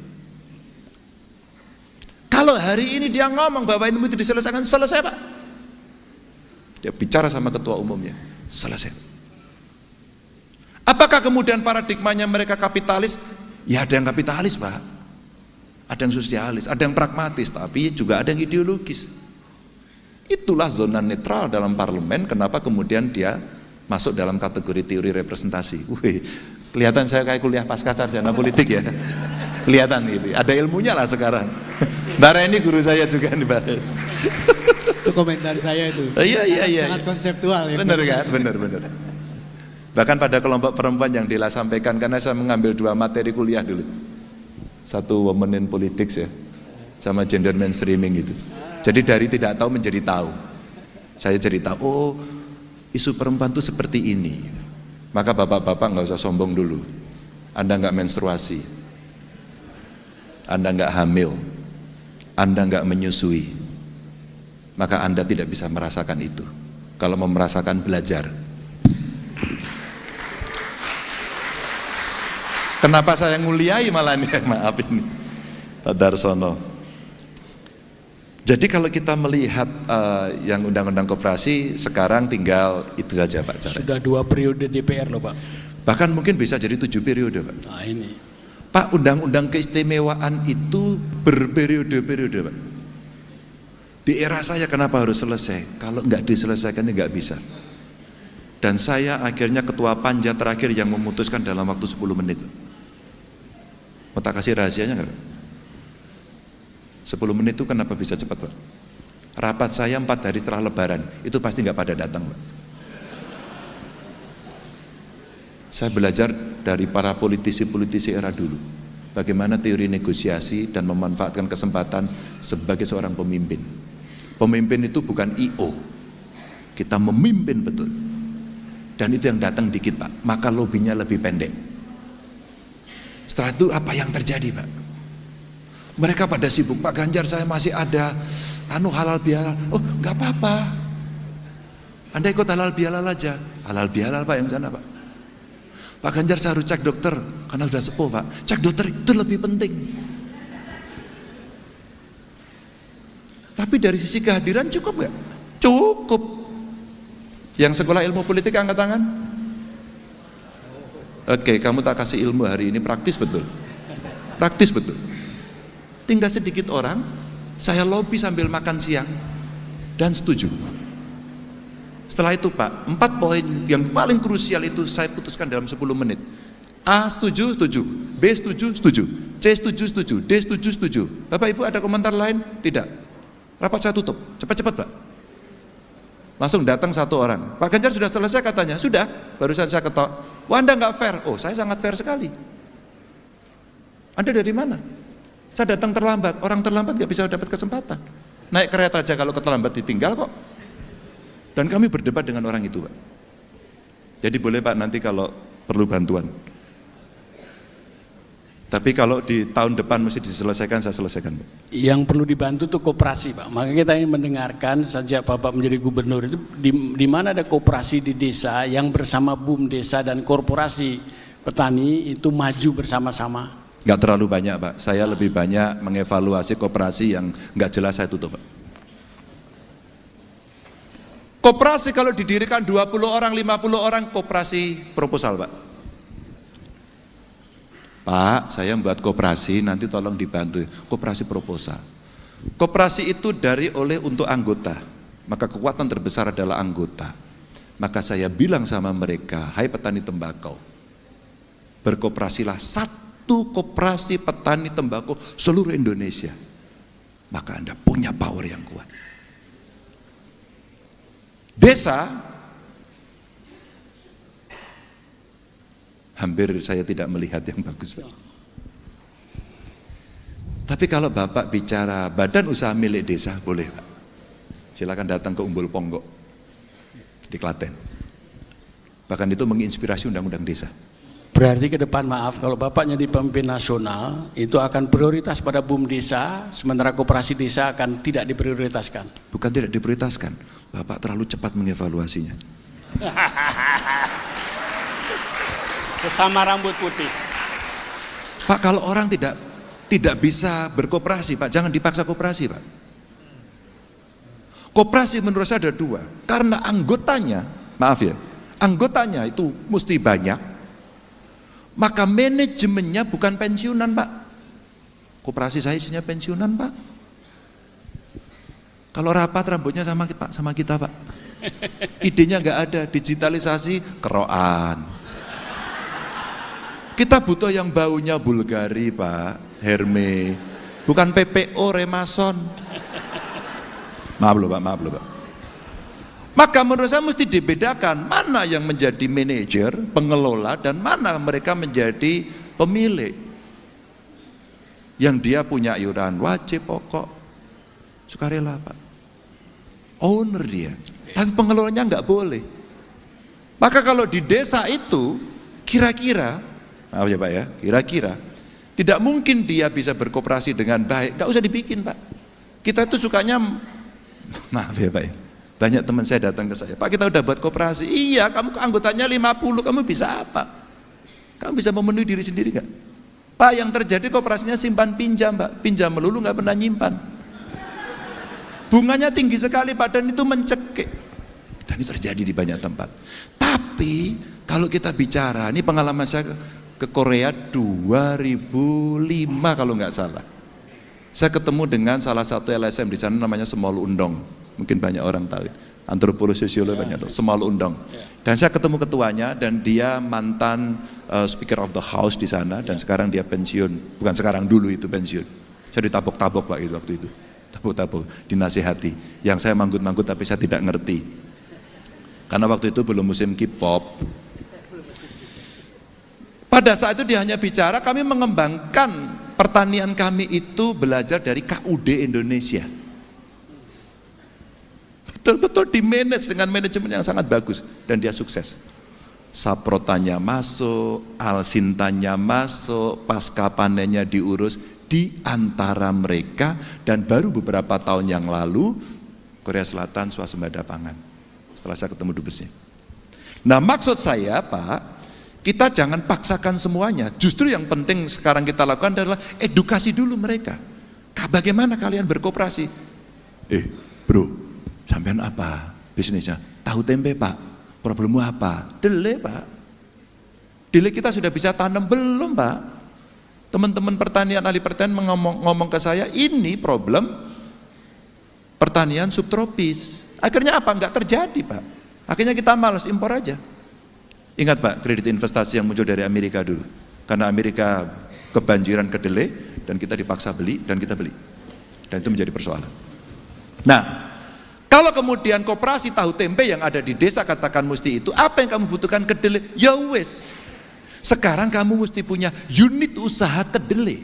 Kalau hari ini dia ngomong bahwa ini mesti diselesaikan, selesai Pak. Dia bicara sama ketua umumnya, selesai. Apakah kemudian paradigmanya mereka kapitalis? Ya ada yang kapitalis Pak. Ada yang sosialis, ada yang pragmatis, tapi juga ada yang ideologis. Itulah zona netral dalam parlemen, kenapa kemudian dia masuk dalam kategori teori representasi. Wih, kelihatan saya kayak kuliah pasca sarjana politik ya. Kelihatan gitu, ada ilmunya lah sekarang. Bara ini guru saya juga nih Pak. Itu komentar saya itu. Iya. Sangat konseptual ya. Benar kan, benar. Bahkan pada kelompok perempuan yang Dila sampaikan, karena saya mengambil 2 materi kuliah dulu. Satu women in politics ya, sama gender mainstreaming gitu. Jadi dari tidak tahu menjadi tahu. Saya jadi tahu, oh isu perempuan itu seperti ini. Maka bapak-bapak nggak usah sombong dulu. Anda nggak menstruasi, Anda nggak hamil, Anda nggak menyusui, maka Anda tidak bisa merasakan itu. Kalau mau merasakan, belajar. Kenapa saya nguliai malah nih, maaf ini Pak Darsono. Jadi kalau kita melihat yang undang-undang koperasi sekarang tinggal itu saja Pak. Sudah 2 periode DPR loh Pak. Bahkan mungkin bisa jadi 7 periode Pak. Nah ini. Pak, undang-undang keistimewaan itu berperiode-periode Pak. Di era saya kenapa harus selesai? Kalau nggak diselesaikan ini nggak bisa. Dan saya akhirnya ketua panja terakhir yang memutuskan dalam waktu 10 menit. Mau tak kasih rahasianya nggak? 10 menit itu kenapa bisa cepat, Pak? Rapat saya 4 hari setelah Lebaran, itu pasti nggak pada datang, Pak. Saya belajar dari para politisi-politisi era dulu, bagaimana teori negosiasi dan memanfaatkan kesempatan sebagai seorang pemimpin. Pemimpin itu bukan I.O. Kita memimpin betul. Dan itu yang datang dikit, Pak. Maka lobbynya lebih pendek. Setelah itu apa yang terjadi, Pak? Mereka pada sibuk, Pak Ganjar saya masih ada halal bihalal. Oh, nggak apa-apa. Anda ikut halal bihalal aja. Halal bihalal, Pak, yang sana, Pak. Pak Ganjar saya harus cek dokter karena sudah sepuh, Pak. Cek dokter itu lebih penting. Tapi dari sisi kehadiran cukup nggak? Cukup. Yang sekolah ilmu politik angkat tangan. Oke, kamu tak kasih ilmu hari ini, praktis betul. Praktis betul. Tinggal sedikit orang, saya lobby sambil makan siang dan setuju. Setelah itu, Pak, 4 poin yang paling krusial itu saya putuskan dalam 10 menit. A setuju, setuju. B setuju, setuju. C setuju, setuju. D setuju, setuju. Bapak Ibu ada komentar lain? Tidak. Rapat saya tutup. Cepat-cepat, Pak. Langsung datang 1 orang. Pak Ganjar sudah selesai katanya. Sudah. Barusan saya ketok. Wah, Anda nggak fair. Oh, saya sangat fair sekali. Anda dari mana? Saya datang terlambat. Orang terlambat nggak bisa dapat kesempatan. Naik kereta aja kalau keterlambat ditinggal kok. Dan kami berdebat dengan orang itu, Pak. Jadi boleh, Pak, nanti kalau perlu bantuan. Tapi kalau di tahun depan mesti diselesaikan, saya selesaikan, Pak. Yang perlu dibantu itu koperasi, Pak. Maka kita ingin mendengarkan sejak Bapak menjadi gubernur itu di mana ada koperasi di desa yang bersama BUM desa dan korporasi petani itu maju bersama-sama. Nggak terlalu banyak, Pak. Saya lebih banyak mengevaluasi koperasi yang nggak jelas saya tutup, Pak. Koperasi kalau didirikan 20 orang, 50 orang, koperasi proposal, Pak. Pak, saya membuat koperasi, nanti tolong dibantu. Koperasi proposal. Koperasi itu dari oleh untuk anggota. Maka kekuatan terbesar adalah anggota. Maka saya bilang sama mereka, hai petani tembakau, berkooperasilah 1 koperasi petani tembakau seluruh Indonesia. Maka Anda punya power yang kuat. Desa, hampir saya tidak melihat yang bagus, Pak. Tapi kalau Bapak bicara badan usaha milik desa, boleh, Pak. Silakan datang ke Umbul Ponggok di Klaten. Bahkan itu menginspirasi undang-undang desa. Berarti ke depan, maaf, kalau Bapak jadi pemimpin nasional, itu akan prioritas pada BUM desa, sementara koperasi desa akan tidak diprioritaskan. Bukan tidak diprioritaskan, Bapak terlalu cepat mengevaluasinya. Sesama rambut putih. Pak, kalau orang tidak bisa berkoperasi, Pak, jangan dipaksa koperasi, Pak. Koperasi menurut saya ada 2, karena anggotanya, maaf ya, anggotanya itu mesti banyak, maka manajemennya bukan pensiunan, Pak. Koperasi saya isinya pensiunan, Pak. Kalau rapat rambutnya sama kita, Pak. Idenya nggak ada, digitalisasi keroan. Kita butuh yang baunya Bulgari, Pak, Hermes, bukan PPO Remason. Maaf loh, Pak. Maka menurut saya mesti dibedakan mana yang menjadi manajer, pengelola, dan mana mereka menjadi pemilik. Yang dia punya iuran wajib pokok, sukarela, Pak. Owner dia, tapi pengelolanya nggak boleh. Maka kalau di desa itu, kira-kira, maaf ya, Pak ya, kira-kira tidak mungkin dia bisa berkoperasi dengan baik. Nggak usah dibikin, Pak. Kita itu sukanya, maaf ya, Pak ya, banyak teman saya datang ke saya, Pak, kita udah buat koperasi. Iya, kamu anggotanya 50, kamu bisa apa? Kamu bisa memenuhi diri sendiri nggak? Pak, yang terjadi koperasinya simpan pinjam, Pak. Pinjam melulu nggak pernah nyimpan. Bunganya tinggi sekali, Pak, dan itu mencekik. Dan itu terjadi di banyak tempat. Tapi kalau kita bicara, ini pengalaman saya ke Korea 2005 kalau nggak salah. Saya ketemu dengan salah satu LSM di sana namanya Semol Undong. Mungkin banyak orang tahu. antropolog, sosiolog banyak, semua undang. Dan saya ketemu ketuanya dan dia mantan Speaker of the House di sana dan sekarang dia pensiun, bukan sekarang, dulu itu pensiun. Saya ditabok-tabok Pak itu waktu itu, tabok-tabok, dinasihati. Yang saya manggut-manggut tapi saya tidak ngerti, karena waktu itu belum musim K-pop. Pada saat itu dia hanya bicara, kami mengembangkan pertanian kami itu belajar dari KUD Indonesia. Betul-betul di-manage dengan manajemen yang sangat bagus dan dia sukses. Saprotannya masuk, alsintanya masuk, pasca panennya diurus di antara mereka, dan baru beberapa tahun yang lalu Korea Selatan swasembada pangan. Setelah saya ketemu dubesnya. Nah, maksud saya Pak, kita jangan paksakan semuanya. Justru yang penting sekarang kita lakukan adalah edukasi dulu mereka. Bagaimana kalian berkoperasi? Bro, sampean apa bisnisnya? Tahu tempe Pak. Problemmu apa? Delay Pak. Delay kita sudah bisa tanam belum Pak? Teman-teman pertanian, ahli pertanian ngomong ke saya, ini problem pertanian subtropis. Akhirnya apa? Enggak terjadi Pak. Akhirnya kita malas, impor aja. Ingat Pak, kredit investasi yang muncul dari Amerika dulu. Karena Amerika kebanjiran kedelai dan kita dipaksa beli dan kita beli. Dan itu menjadi persoalan. Nah, kalau kemudian koperasi tahu tempe yang ada di desa katakan mesti itu, apa yang kamu butuhkan kedelai? Ya wes. Sekarang kamu mesti punya unit usaha kedelai.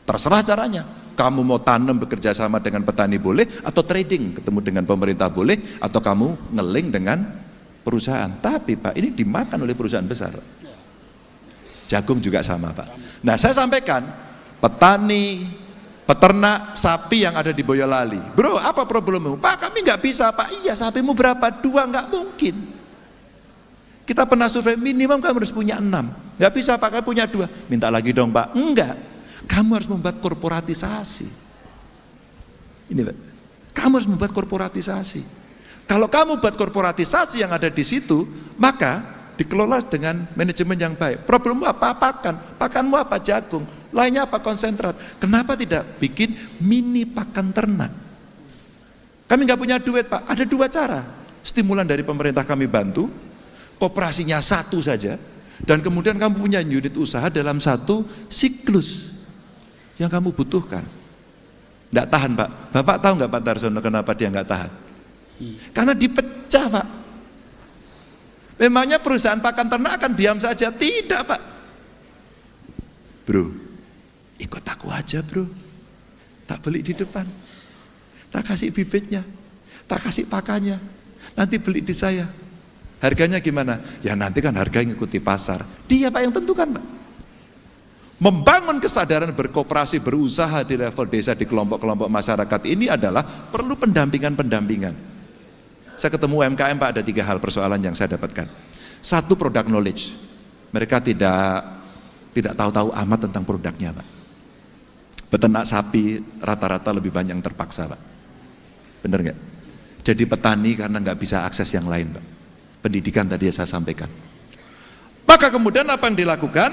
Terserah caranya. Kamu mau tanam bekerja sama dengan petani boleh, atau trading ketemu dengan pemerintah boleh, atau kamu ngeling dengan perusahaan. Tapi Pak, ini dimakan oleh perusahaan besar. Jagung juga sama Pak. Nah, saya sampaikan, petani, peternak sapi yang ada di Boyolali, bro, apa problemmu? Pak, kami nggak bisa Pak. Iya, sapimu berapa? 2, nggak mungkin. Kita pernah survei, minimum kamu harus punya 6. Nggak bisa Pak, kamu punya 2. Minta lagi dong Pak. Enggak, kamu harus membuat korporatisasi. Ini Pak, kamu harus membuat korporatisasi. Kalau kamu buat korporatisasi yang ada di situ, maka dikelola dengan manajemen yang baik. Problemmu apa? Pakan. Pakanmu apa? Jagung. Lainnya apa? Konsentrat. Kenapa tidak bikin mini pakan ternak? Kami nggak punya duit Pak. Ada 2 cara. Stimulan dari pemerintah kami bantu. Koperasinya 1 saja. Dan kemudian kamu punya unit usaha dalam 1 siklus yang kamu butuhkan. Nggak tahan Pak. Bapak tahu nggak Pak Darsono kenapa dia nggak tahan? Karena dipecah Pak. Memangnya perusahaan pakan ternak akan diam saja? Tidak Pak. Bro, ikut aku aja bro. Tak beli di depan, tak kasih bibitnya, tak kasih pakannya, nanti beli di saya. Harganya gimana? Ya nanti kan harga yang ngikuti pasar. Dia Pak yang tentukan Pak. Membangun kesadaran berkoperasi, berusaha di level desa, di kelompok-kelompok masyarakat ini adalah perlu pendampingan-pendampingan. Saya ketemu UMKM Pak, ada 3 hal persoalan yang saya dapatkan. 1, product knowledge. Mereka tidak tahu-tahu amat tentang produknya Pak. Peternak sapi rata-rata lebih banyak yang terpaksa Pak. Bener nggak? Jadi petani karena nggak bisa akses yang lain Pak. Pendidikan tadi saya sampaikan. Maka kemudian apa yang dilakukan?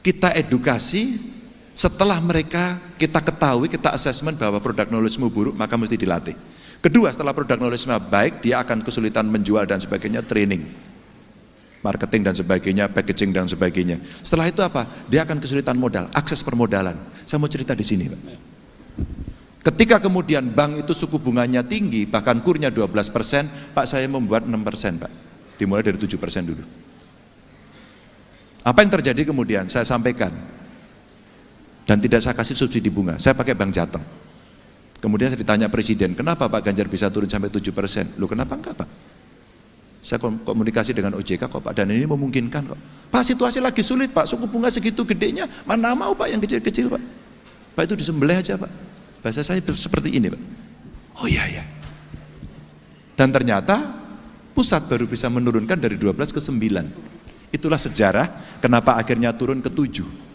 Kita edukasi. Setelah mereka kita ketahui, kita assessment bahwa produk knowledge-mu buruk, maka mesti dilatih. Kedua, setelah produk knowledge-mu baik, dia akan kesulitan menjual dan sebagainya, training, marketing dan sebagainya, packaging dan sebagainya. Setelah itu apa? Dia akan kesulitan modal, akses permodalan. Saya mau cerita di sini Pak. Ketika kemudian bank itu suku bunganya tinggi, bahkan kurnya 12%, Pak saya membuat 6% Pak. Dimulai dari 7% dulu. Apa yang terjadi kemudian? Saya sampaikan. Dan tidak saya kasih subsidi bunga, saya pakai bank Jateng. Kemudian saya ditanya Presiden, kenapa Pak Ganjar bisa turun sampai 7%? Loh kenapa enggak Pak? Saya komunikasi dengan OJK kok Pak, dan ini memungkinkan kok. Pak situasi lagi sulit Pak, suku bunga segitu gedenya, mana mau Pak yang kecil-kecil Pak. Pak itu disembelih aja Pak. Bahasa saya seperti ini Pak. Oh iya ya. Dan ternyata pusat baru bisa menurunkan dari 12 ke 9. Itulah sejarah kenapa akhirnya turun ke 7.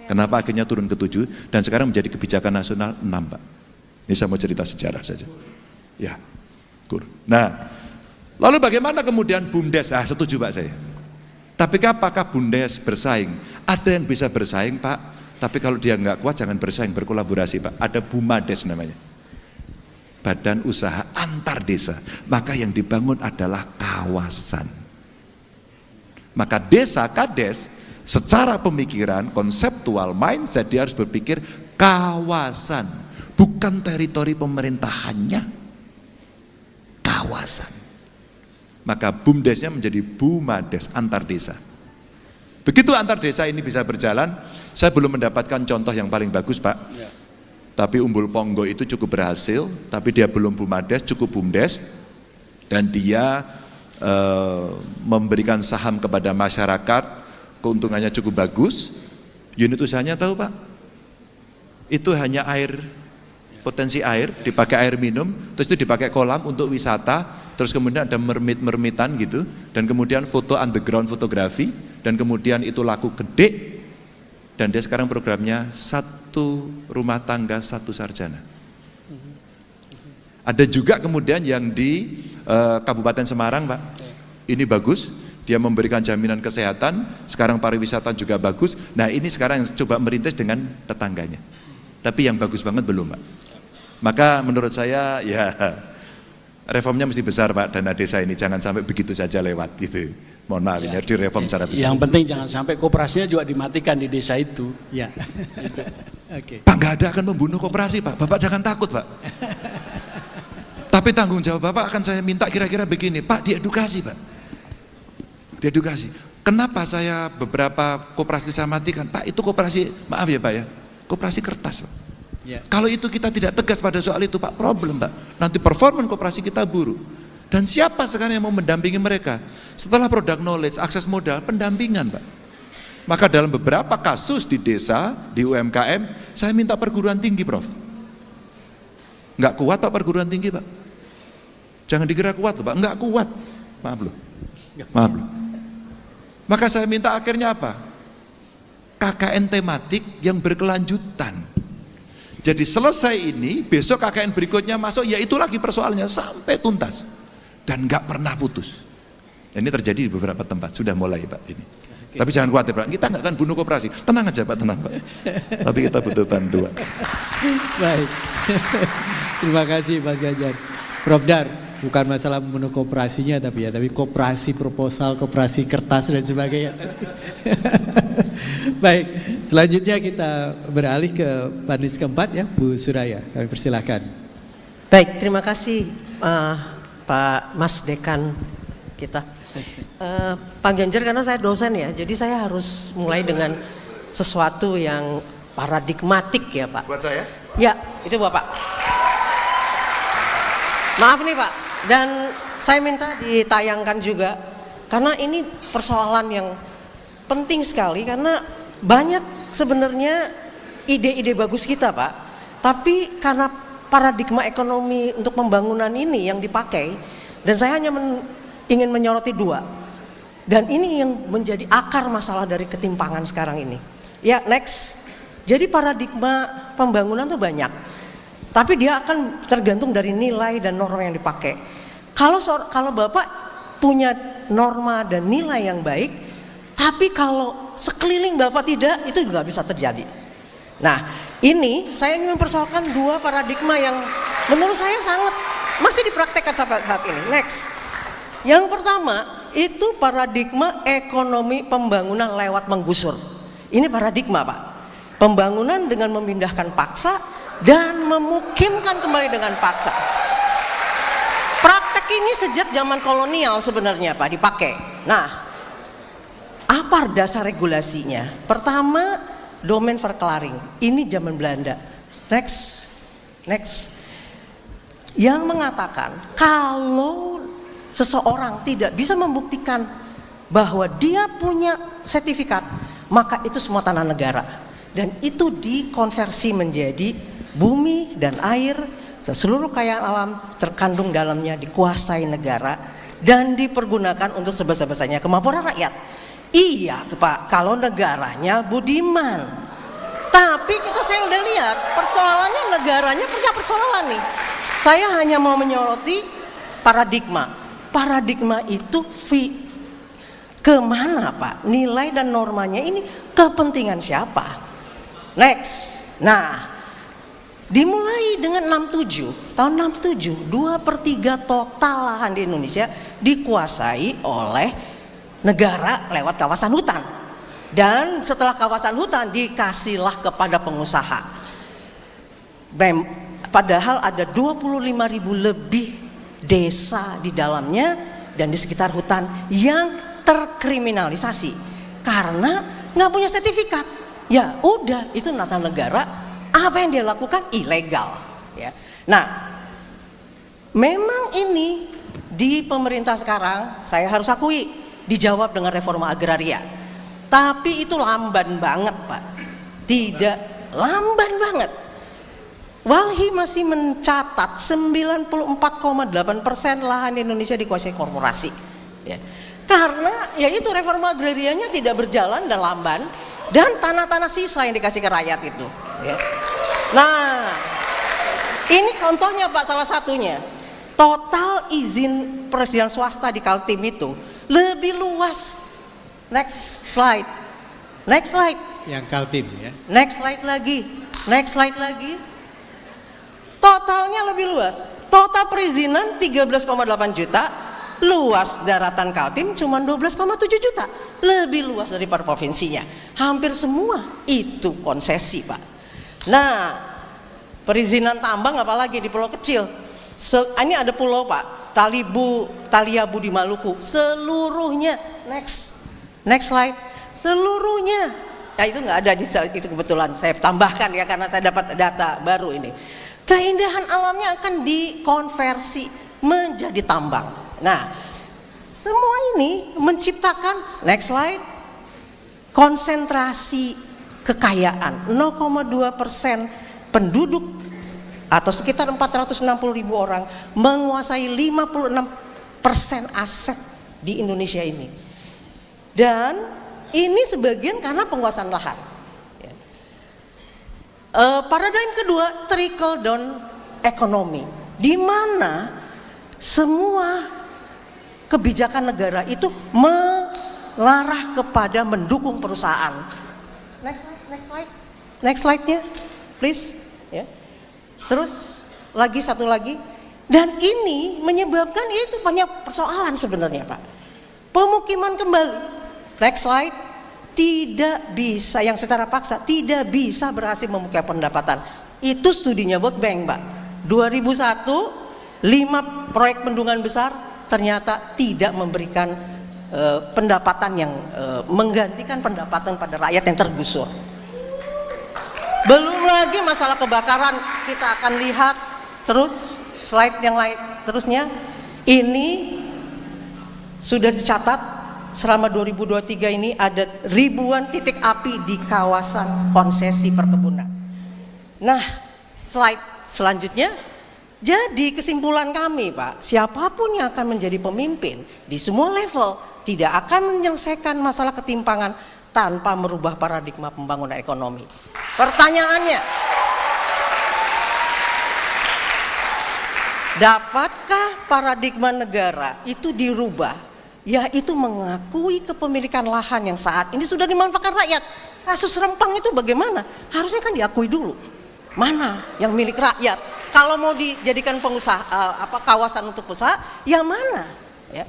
Kenapa akhirnya turun ke 7 dan sekarang menjadi kebijakan nasional 6 Pak. Ini saya mau cerita sejarah saja. Ya, nah, lalu bagaimana kemudian BUMDes? Setuju Pak saya. Tapi apakah BUMDes bersaing? Ada yang bisa bersaing Pak, Tapi kalau dia nggak kuat jangan bersaing, berkolaborasi Pak. Ada BUMADes namanya, Badan Usaha Antar Desa. Maka yang dibangun adalah kawasan. Maka desa kades secara pemikiran, konseptual, mindset dia harus berpikir kawasan, bukan teritori pemerintahannya, kawasan. Maka BUMDesnya menjadi BUMADes, antar desa. Begitu antar desa ini bisa berjalan, saya belum mendapatkan contoh yang paling bagus Pak. Ya. Tapi Umbul Ponggo itu cukup berhasil, tapi dia belum BUMADes, cukup BUMDes. Dan dia memberikan saham kepada masyarakat, keuntungannya cukup bagus. Unit usahanya tahu Pak? Itu hanya air, potensi air, dipakai air minum, terus itu dipakai kolam untuk wisata, terus kemudian ada mermit-mermitan gitu, dan kemudian foto underground fotografi, dan kemudian itu laku gede, dan dia sekarang programnya 1 rumah tangga 1 sarjana. Ada juga kemudian yang di Kabupaten Semarang Pak, ini bagus, dia memberikan jaminan kesehatan, sekarang pariwisata juga bagus. Nah ini sekarang yang coba merintis dengan tetangganya, tapi yang bagus banget belum Pak. Maka menurut saya ya reformnya mesti besar Pak, dana desa ini jangan sampai begitu saja lewat gitu. Mohon maaf ini harus direform secara besar. Yang penting jangan sampai koperasinya juga dimatikan di desa itu. Ya. Oke. Pak nggak ada akan membunuh koperasi Pak, Bapak jangan takut Pak. Tapi tanggung jawab Bapak akan saya minta kira-kira begini, Pak, diedukasi Pak. Diedukasi. Kenapa saya beberapa koperasi saya matikan? Pak itu koperasi, maaf ya Pak ya, koperasi kertas Pak. Ya. Kalau itu kita tidak tegas pada soal itu Pak, problem Pak. Nanti performa koperasi kita buruk. Dan siapa sekarang yang mau mendampingi mereka? Setelah produk knowledge, akses modal, pendampingan Pak. Maka dalam beberapa kasus di desa, di UMKM, saya minta perguruan tinggi Prof. Nggak kuat Pak perguruan tinggi Pak. Jangan dikira kuat Pak, nggak kuat. Maaf loh. Maaf loh. Maka saya minta akhirnya apa? KKN tematik yang berkelanjutan. Jadi selesai ini, besok KKN berikutnya masuk, ya itu lagi persoalannya sampai tuntas. Dan nggak pernah putus. Ini terjadi di beberapa tempat, sudah mulai Pak ini. Oke. Tapi jangan khawatir Pak, kita nggak akan bunuh koperasi. Tenang aja Pak, tenang Pak. Tapi kita butuh bantuan. Baik. Terima kasih Mas Ganjar. Prof Dar, bukan masalah membunuh koperasinya tapi koperasi proposal, koperasi kertas dan sebagainya. Baik, selanjutnya kita beralih ke panelis keempat ya, Bu Suraya. Kami persilahkan. Baik, terima kasih Pak Mas Dekan kita. Pak Ganjar, karena saya dosen ya, jadi saya harus mulai dengan sesuatu yang paradigmatik ya Pak. Buat saya? Ya, itu Bapak. Maaf nih Pak, dan saya minta ditayangkan juga, karena ini persoalan yang penting sekali, karena banyak sebenarnya ide-ide bagus kita Pak, tapi karena paradigma ekonomi untuk pembangunan ini yang dipakai, dan saya hanya ingin menyoroti 2, dan ini yang menjadi akar masalah dari ketimpangan sekarang ini. Ya, next. Jadi paradigma pembangunan tuh banyak, tapi dia akan tergantung dari nilai dan norma yang dipakai. Kalau Bapak punya norma dan nilai yang baik, tapi kalau sekeliling Bapak tidak, itu juga bisa terjadi. Nah, ini saya ingin mempersoalkan 2 paradigma yang menurut saya sangat masih dipraktekkan sampai saat ini. Next. Yang pertama, itu paradigma ekonomi pembangunan lewat menggusur. Ini paradigma Pak. Pembangunan dengan memindahkan paksa dan memukimkan kembali dengan paksa. Praktek ini sejak zaman kolonial sebenarnya Pak dipakai. Nah, apa dasar regulasinya? Pertama, domain verklaring. Ini zaman Belanda. Next. Yang mengatakan kalau seseorang tidak bisa membuktikan bahwa dia punya sertifikat, maka itu semua tanah negara. Dan itu dikonversi menjadi bumi dan air, seluruh kekayaan alam terkandung dalamnya dikuasai negara dan dipergunakan untuk sebesar-besarnya kemampuan rakyat. Iya Pak, kalau negaranya budiman. Tapi saya udah lihat persoalannya, negaranya punya persoalan nih. Saya hanya mau menyoroti paradigma. Paradigma itu kemana Pak? Nilai dan normanya ini kepentingan siapa? Next. Nah, dimulai dengan 67, tahun 67, 2/3 total lahan di Indonesia dikuasai oleh negara lewat kawasan hutan. Dan setelah kawasan hutan dikasihlah kepada pengusaha. Padahal ada 25.000 lebih desa di dalamnya dan di sekitar hutan yang terkriminalisasi karena nggak punya sertifikat. Ya udah, itu nata negara, apa yang dia lakukan ilegal. Ya. Nah, memang ini di pemerintah sekarang saya harus akui dijawab dengan reforma agraria. Tapi itu lamban banget, Pak. Tidak, lamban banget. Walhi masih mencatat 94,8% lahan Indonesia dikuasai korporasi. Ya. Karena ya itu reforma agrarianya tidak berjalan dan lamban, dan tanah-tanah sisa yang dikasih ke rakyat itu. Ya. Nah, ini contohnya Pak, salah satunya. Total izin perizinan swasta di Kaltim itu lebih luas. Next slide. Next slide. Yang Kaltim ya. Next slide lagi. Next slide lagi. Totalnya lebih luas. Total perizinan 13,8 juta. Luas daratan Kaltim cuma 12,7 juta. Lebih luas daripada provinsinya. Hampir semua itu konsesi, Pak. Nah, perizinan tambang apalagi di pulau kecil. Ini ada pulau, Pak, Taliabu di Maluku. Seluruhnya. Next slide. Seluruhnya. Ya itu nggak ada di itu, kebetulan saya tambahkan ya karena saya dapat data baru ini. Keindahan alamnya akan dikonversi menjadi tambang. Nah, semua ini menciptakan, next slide, konsentrasi kekayaan. 0,2% penduduk atau sekitar 460.000 orang menguasai 56% aset di Indonesia ini. Dan ini sebagian karena penguasaan lahan. Paradigm kedua, trickle down economy, di mana semua kebijakan negara itu mengarah kepada mendukung perusahaan. Next slide-nya, please. Ya. Terus satu lagi, dan ini menyebabkan itu banyak persoalan sebenarnya, Pak. Pemukiman kembali. Next slide. Tidak bisa, yang secara paksa tidak bisa berhasil membuka pendapatan. Itu studinya World Bank, Pak. 2001, 5 proyek bendungan besar ternyata tidak memberikan pendapatan yang menggantikan pendapatan pada rakyat yang tergusur. Belum lagi masalah kebakaran, kita akan lihat terus slide yang lain terusnya. Ini sudah dicatat. Selama 2023 ini ada ribuan titik api di kawasan konsesi perkebunan. Nah, slide selanjutnya. Jadi kesimpulan kami, Pak, siapapun yang akan menjadi pemimpin di semua level tidak akan menyelesaikan masalah ketimpangan tanpa merubah paradigma pembangunan ekonomi. Pertanyaannya, dapatkah paradigma negara itu dirubah? Yaitu mengakui kepemilikan lahan yang saat ini sudah dimanfaatkan rakyat. Kasus Rempang itu bagaimana? Harusnya kan diakui dulu. Mana yang milik rakyat? Kalau mau dijadikan pengusaha kawasan untuk usaha, yang mana? Ya.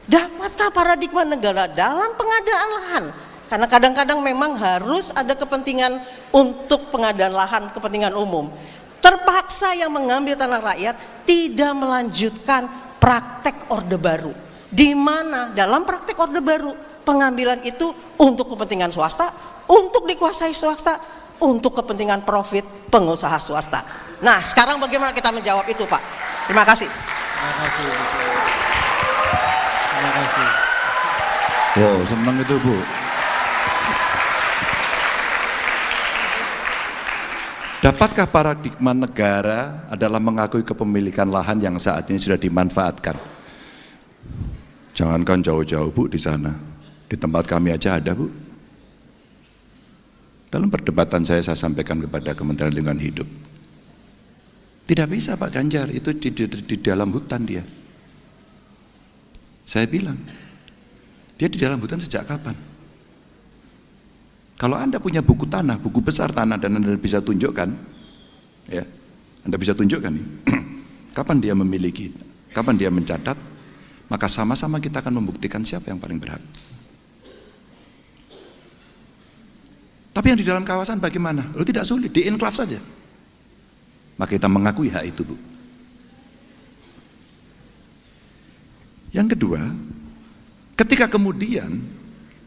Dapatkah paradigma negara dalam pengadaan lahan? Karena kadang-kadang memang harus ada kepentingan untuk pengadaan lahan, kepentingan umum. Terpaksa yang mengambil tanah rakyat tidak melanjutkan praktek Orde Baru. Di mana dalam praktek Orde Baru pengambilan itu untuk kepentingan swasta, untuk dikuasai swasta, untuk kepentingan profit pengusaha swasta. Nah, sekarang bagaimana kita menjawab itu, Pak? Terima kasih. Terima kasih. Wow, senang itu, Bu. Dapatkah paradigma negara adalah mengakui kepemilikan lahan yang saat ini sudah dimanfaatkan? Jangankan jauh-jauh, Bu, di sana. Di tempat kami aja ada, Bu. Dalam perdebatan saya sampaikan kepada Kementerian Lingkungan Hidup. Tidak bisa, Pak Ganjar, itu di dalam hutan dia. Saya bilang, dia di dalam hutan sejak kapan? Kalau Anda punya buku tanah, buku besar tanah, dan Anda bisa tunjukkan, ya, Anda bisa tunjukkan nih, kapan dia memiliki, kapan dia mencatat, maka sama-sama kita akan membuktikan siapa yang paling berhak. Tapi yang di dalam kawasan bagaimana? Lo tidak sulit, di enklave saja. Maka kita mengakui hak itu, Bu. Yang kedua, ketika kemudian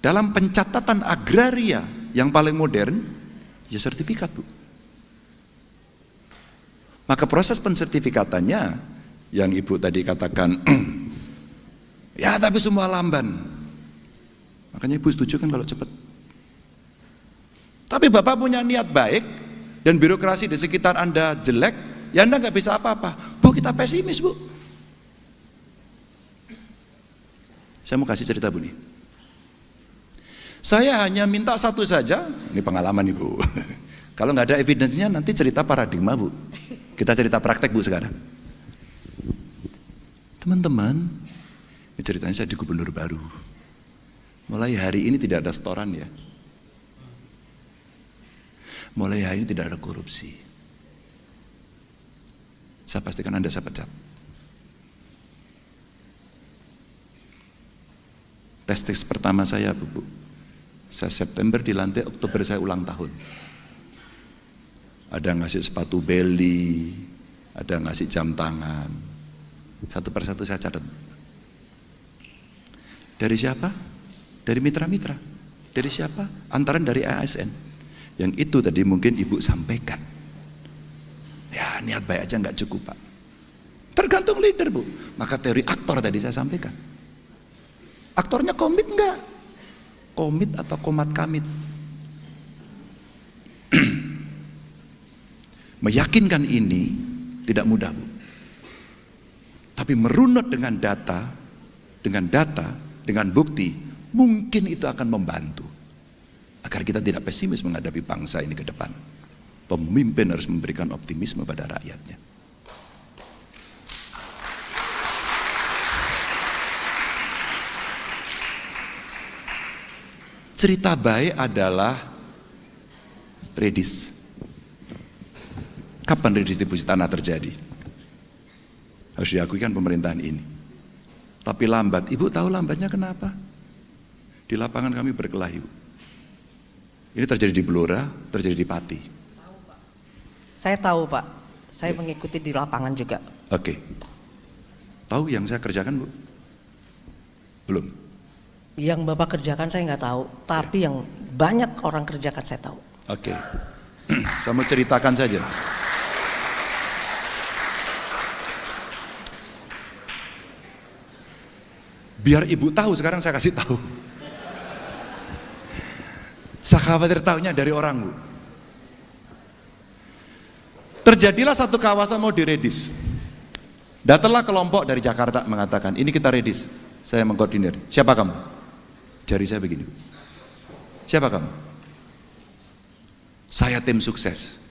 dalam pencatatan agraria yang paling modern, ya sertifikat, Bu. Maka proses pensertifikatannya yang Ibu tadi katakan, ya tapi semua lamban. Makanya Ibu setuju kan kalau cepat. Tapi Bapak punya niat baik dan birokrasi di sekitar Anda jelek, ya Anda nggak bisa apa-apa. Bu, kita pesimis, Bu. Saya mau kasih cerita, Bu nih. Saya hanya minta satu saja, ini pengalaman Ibu. Kalau nggak ada evidence-nya nanti cerita paradigma, Bu. Kita cerita praktek, Bu, sekarang. Teman-teman, ini ceritanya saya di gubernur baru. Mulai hari ini tidak ada setoran ya. Mulai hari ini tidak ada korupsi. Saya pastikan Anda saya pecat. Tes pertama saya, Bu. Saya September dilantik, Oktober saya ulang tahun. Ada ngasih sepatu belly, ada ngasih jam tangan. Satu persatu saya catat. Dari siapa? Dari mitra-mitra. Dari siapa? Antaran dari ASN. Yang itu tadi mungkin Ibu sampaikan. Ya niat baik aja nggak cukup, Pak. Tergantung leader, Bu. Maka teori aktor tadi saya sampaikan. Aktornya komit nggak? Komit atau komat kamit? Meyakinkan ini tidak mudah, Bu. Tapi merunut dengan data, dengan bukti, mungkin itu akan membantu. Agar kita tidak pesimis menghadapi bangsa ini ke depan. Pemimpin harus memberikan optimisme pada rakyatnya. Cerita baik adalah redis. Kapan redistribusi tanah terjadi? Harus diakui kan pemerintahan ini. Tapi lambat. Ibu tahu lambatnya kenapa? Di lapangan kami berkelahi, Bu. Ini terjadi di Blora, terjadi di Pati. Saya tahu, Pak. Saya mengikuti di lapangan juga. Oke. Tahu yang saya kerjakan, Bu? Belum. Yang Bapak kerjakan saya nggak tahu, tapi yang banyak orang kerjakan saya tahu. Oke. Saya mau ceritakan saja. Biar Ibu tahu, sekarang saya kasih tahu. Saya khawatir tahunya dari orang, Bu. Terjadilah satu kawasan mau diredis. Datanglah kelompok dari Jakarta mengatakan, ini kita redis. Saya mengkoordinir. Siapa kamu? Jari saya begini, Bu. Siapa kamu? Saya tim sukses.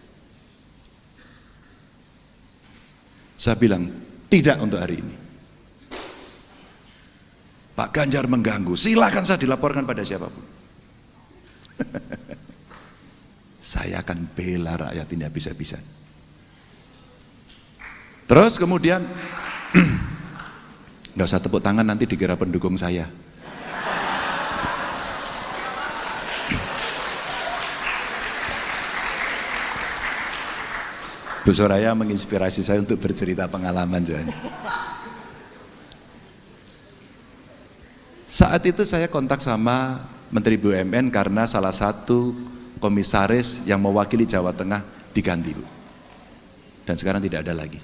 Saya bilang, tidak untuk hari ini. Pak Ganjar mengganggu, silakan saya dilaporkan pada siapapun. Saya akan bela rakyat ini habis-habisan. Terus kemudian nggak usah tepuk tangan, nanti dikira pendukung saya. Bu Soraya menginspirasi saya untuk bercerita pengalaman soalnya. Saat itu saya kontak sama Menteri BUMN karena salah satu komisaris yang mewakili Jawa Tengah diganti, Bu. Dan sekarang tidak ada lagi.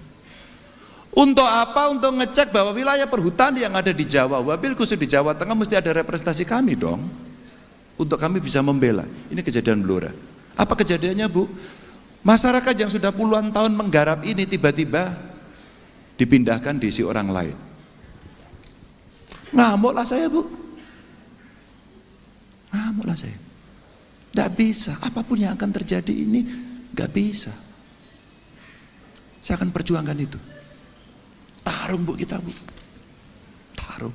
Untuk apa? Untuk ngecek bahwa wilayah perhutani yang ada di Jawa, wabil khusus di Jawa Tengah mesti ada representasi kami dong. Untuk kami bisa membela. Ini kejadian Blora. Apa kejadiannya, Bu? Masyarakat yang sudah puluhan tahun menggarap ini tiba-tiba dipindahkan diisi orang lain. Ngamuklah saya, Bu. Ngamuklah saya. Tidak bisa, apapun yang akan terjadi ini gak bisa. Saya akan perjuangkan itu. Tarung, Bu, kita, Bu. Tarung.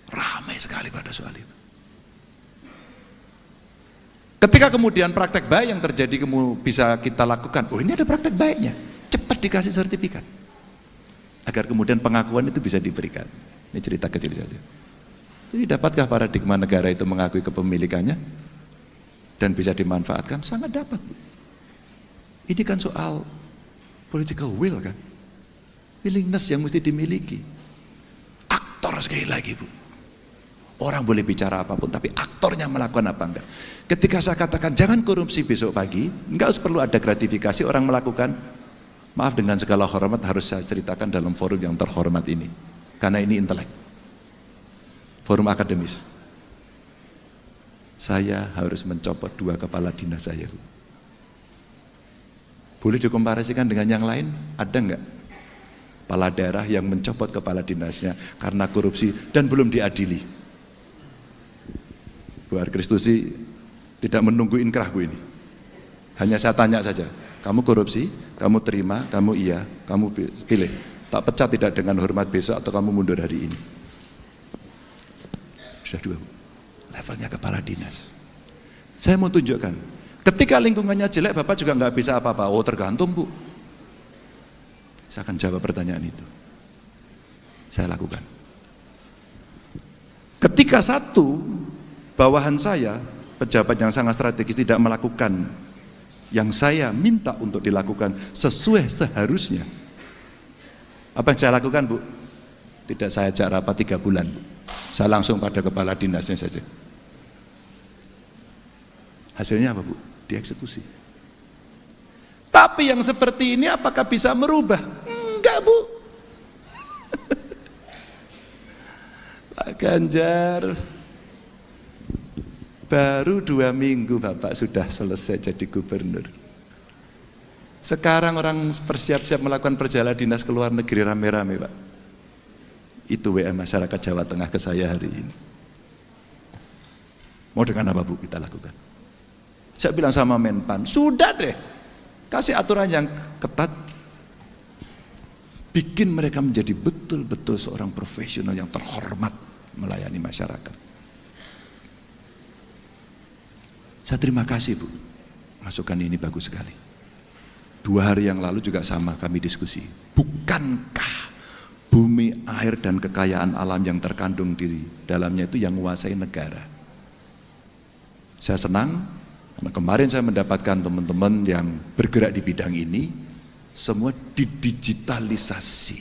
Ramai sekali pada soal itu. Ketika kemudian praktek baik yang terjadi bisa kita lakukan, oh ini ada praktek baiknya, cepat dikasih sertifikat. Agar kemudian pengakuan itu bisa diberikan. Ini cerita kecil saja. Jadi dapatkah paradigma negara itu mengakui kepemilikannya dan bisa dimanfaatkan? Sangat dapat. Ini kan soal political will kan, willingness yang mesti dimiliki. Aktor sekali lagi Bu. Orang boleh bicara apapun, tapi aktornya melakukan apa enggak. Ketika saya katakan jangan korupsi besok pagi, enggak perlu ada gratifikasi orang melakukan. Maaf dengan segala hormat harus saya ceritakan dalam forum yang terhormat ini. Karena ini intelek. Forum akademis. Saya harus mencopot 2 kepala dinas saya. Boleh dikomparasikan dengan yang lain? Ada enggak? Kepala daerah yang mencopot kepala dinasnya karena korupsi dan belum diadili. Bu Arkristusi tidak menunggu inkrah Bu ini. Hanya saya tanya saja, kamu korupsi, kamu terima, kamu iya, kamu pilih. Tak pecat tidak dengan hormat besok atau kamu mundur hari ini. Sudah 2, levelnya kepala dinas. Saya mau tunjukkan, ketika lingkungannya jelek Bapak juga nggak bisa apa-apa. Oh tergantung Bu. Saya akan jawab pertanyaan itu. Saya lakukan. Ketika satu bawahan saya, pejabat yang sangat strategis tidak melakukan yang saya minta untuk dilakukan sesuai seharusnya. Apa yang saya lakukan Bu? Tidak saya ajak rapat 3 bulan. Saya langsung pada kepala dinasnya saja. Hasilnya apa Bu? Dieksekusi. Tapi yang seperti ini apakah bisa merubah? Enggak Bu. Pak Ganjar, baru 2 minggu Bapak sudah selesai jadi gubernur. Sekarang orang bersiap-siap melakukan perjalanan dinas ke luar negeri rame-rame Pak. Itu WA masyarakat Jawa Tengah ke saya hari ini. Mau dengan apa Bu kita lakukan? Saya bilang sama Menpan, sudah deh, kasih aturan yang ketat, bikin mereka menjadi betul-betul seorang profesional yang terhormat melayani masyarakat. Saya terima kasih Bu, masukan ini bagus sekali. 2 hari yang lalu juga sama kami diskusi. Bukankah bumi, air dan kekayaan alam yang terkandung di dalamnya itu yang menguasai negara? Saya senang karena kemarin saya mendapatkan teman-teman yang bergerak di bidang ini, semua didigitalisasi.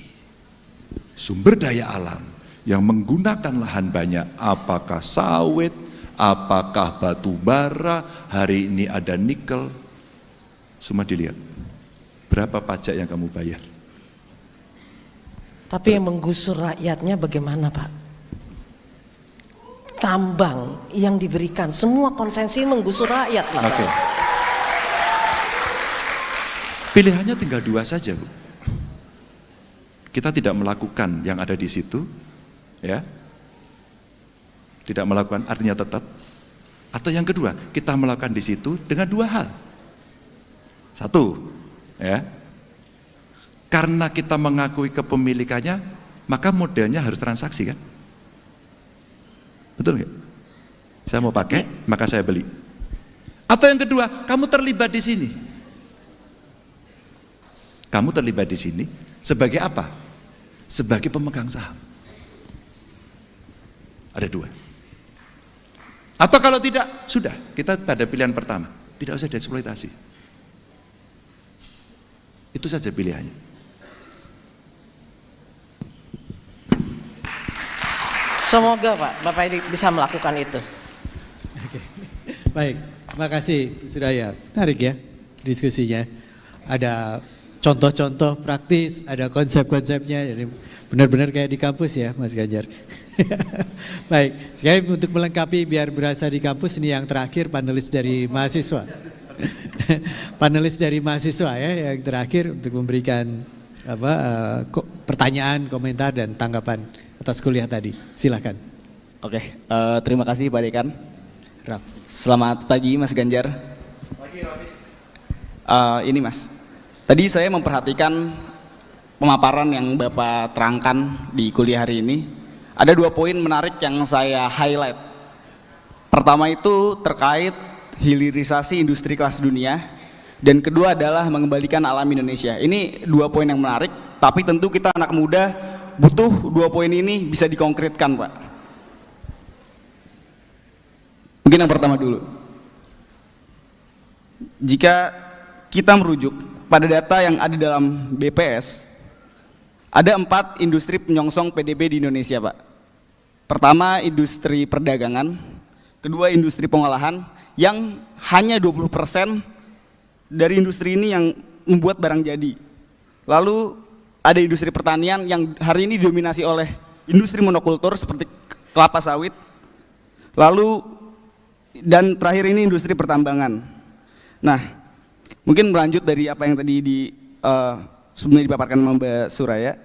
Sumber daya alam yang menggunakan lahan banyak, apakah sawit, apakah batu bara, hari ini ada nikel, semua dilihat. Berapa pajak yang kamu bayar? Tapi yang menggusur rakyatnya bagaimana Pak? Tambang yang diberikan, semua konsensi menggusur rakyat. Oke. Pilihannya tinggal 2 saja Bu. Kita tidak melakukan yang ada di situ, ya. Tidak melakukan artinya tetap. Atau yang kedua, kita melakukan di situ dengan 2 hal. 1, ya. Karena kita mengakui kepemilikannya, maka modelnya harus transaksi kan? Betul nggak? Saya mau pakai, maka saya beli. Atau yang kedua, kamu terlibat di sini. Kamu terlibat di sini sebagai apa? Sebagai pemegang saham. Ada 2. Atau kalau tidak, sudah, kita pada pilihan pertama, tidak usah dieksploitasi. Itu saja pilihannya. Semoga Pak, Bapak ini bisa melakukan itu. Oke. Baik, terima kasih Bu Suraya. Menarik ya diskusinya. Ada contoh-contoh praktis, ada konsep-konsepnya. Jadi benar-benar kayak di kampus ya Mas Ganjar. Baik, sekali untuk melengkapi biar berasa di kampus, ini yang terakhir panelis dari mahasiswa. Panelis dari mahasiswa ya yang terakhir untuk memberikan pertanyaan, komentar dan tanggapan atas kuliah tadi. Silakan. Oke, terima kasih Pak Dekan. Raf. Selamat pagi Mas Ganjar. Pagi, Raffi. Ini Mas, tadi saya memperhatikan pemaparan yang Bapak terangkan di kuliah hari ini. Ada 2 poin menarik yang saya highlight. Pertama itu terkait hilirisasi industri kelas dunia, dan kedua adalah mengembalikan alam Indonesia. Ini 2 poin yang menarik, tapi tentu kita anak muda butuh 2 poin ini bisa dikonkretkan, Pak. Mungkin yang pertama dulu. Jika kita merujuk pada data yang ada dalam BPS, ada 4 industri penyongsong PDB di Indonesia, Pak. Pertama, industri perdagangan. Kedua, industri pengolahan, yang hanya 20% dari industri ini yang membuat barang jadi. Lalu ada industri pertanian yang hari ini didominasi oleh industri monokultur seperti kelapa sawit. Lalu dan terakhir ini industri pertambangan. Nah, mungkin melanjut dari apa yang tadi sebelumnya dipaparkan Mbak Suraya.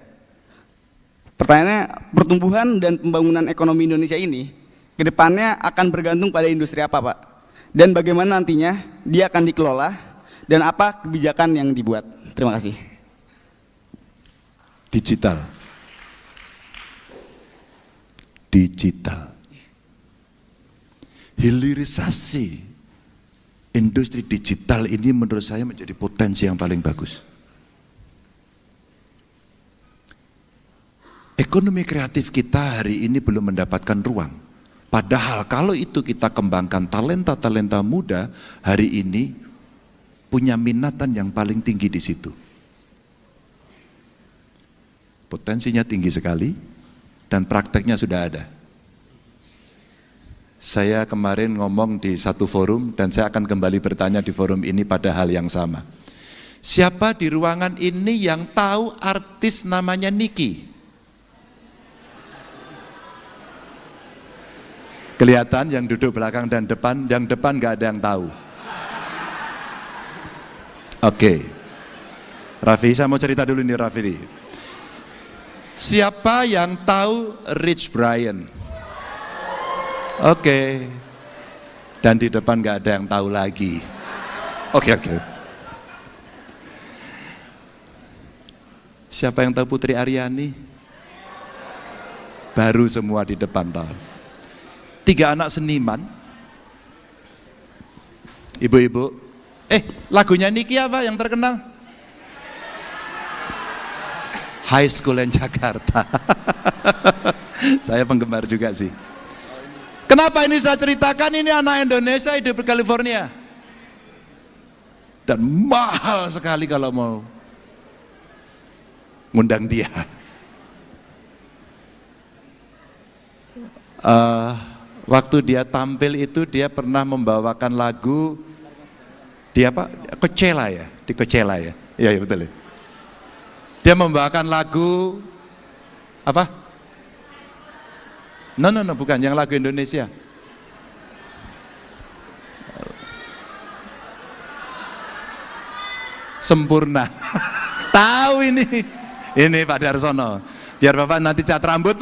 Pertanyaannya, pertumbuhan dan pembangunan ekonomi Indonesia ini ke depannya akan bergantung pada industri apa, Pak? Dan bagaimana nantinya dia akan dikelola dan apa kebijakan yang dibuat? Terima kasih. Digital. Hilirisasi industri digital ini menurut saya menjadi potensi yang paling bagus. Ekonomi kreatif kita hari ini belum mendapatkan ruang. Padahal kalau itu kita kembangkan talenta-talenta muda hari ini punya minatan yang paling tinggi di situ. Potensinya tinggi sekali dan prakteknya sudah ada. Saya kemarin ngomong di satu forum dan saya akan kembali bertanya di forum ini pada hal yang sama. Siapa di ruangan ini yang tahu artis namanya Niki? Kelihatan yang duduk belakang dan depan, yang depan nggak ada yang tahu. Oke. Raffi, saya mau cerita dulu nih Raffi. Siapa yang tahu Rich Brian? Oke. Dan di depan nggak ada yang tahu lagi. Oke. Siapa yang tahu Putri Aryani? Baru semua di depan tahu. 3 anak seniman. Ibu-ibu. Lagunya Niki apa yang terkenal? High School in Jakarta. Saya penggemar juga sih. Kenapa ini saya ceritakan? Ini anak Indonesia hidup di California. Dan mahal sekali kalau mau ngundang dia. Waktu dia tampil itu dia pernah membawakan lagu di apa? Coachella ya, di Coachella ya. Iya betul ya. Dia membawakan lagu apa? No, bukan yang lagu Indonesia. Sempurna. Tahu ini. Ini Pak Darsono. Biar Bapak nanti cat rambut.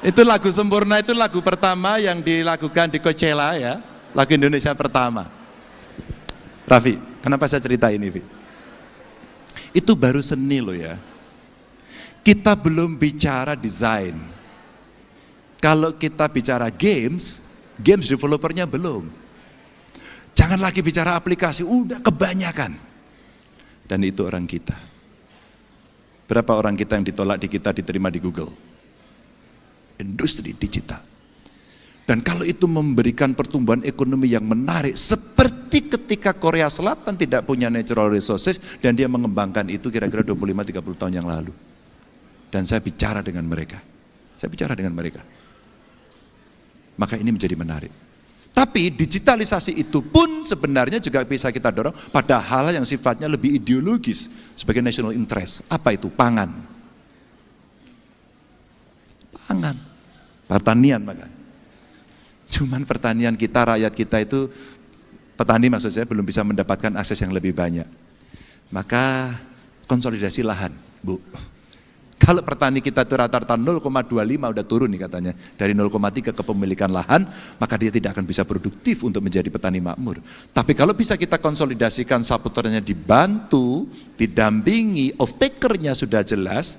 Itu lagu Sempurna, itu lagu pertama yang dilakukan di Coachella ya, lagu Indonesia pertama. Raffi, kenapa saya cerita ini, Fi? Itu baru seni loh ya. Kita belum bicara desain. Kalau kita bicara games developernya belum. Jangan lagi bicara aplikasi, udah kebanyakan. Dan itu orang kita. Berapa orang kita yang ditolak di kita diterima di Google? Industri digital. Dan kalau itu memberikan pertumbuhan ekonomi yang menarik, seperti ketika Korea Selatan tidak punya natural resources dan dia mengembangkan itu kira-kira 25-30 tahun yang lalu. Dan saya bicara dengan mereka. Maka ini menjadi menarik. Tapi digitalisasi itu pun sebenarnya juga bisa kita dorong pada hal yang sifatnya lebih ideologis sebagai national interest. Apa itu? Pangan. Pertanian maka. Cuman pertanian kita, rakyat kita itu, petani maksud saya belum bisa mendapatkan akses yang lebih banyak. Maka konsolidasi lahan, Bu. Kalau petani kita itu rata-rata 0,25 udah turun nih katanya. Dari 0,3 kepemilikan lahan, maka dia tidak akan bisa produktif untuk menjadi petani makmur. Tapi kalau bisa kita konsolidasikan, supporternya dibantu, didampingi, off-takernya sudah jelas,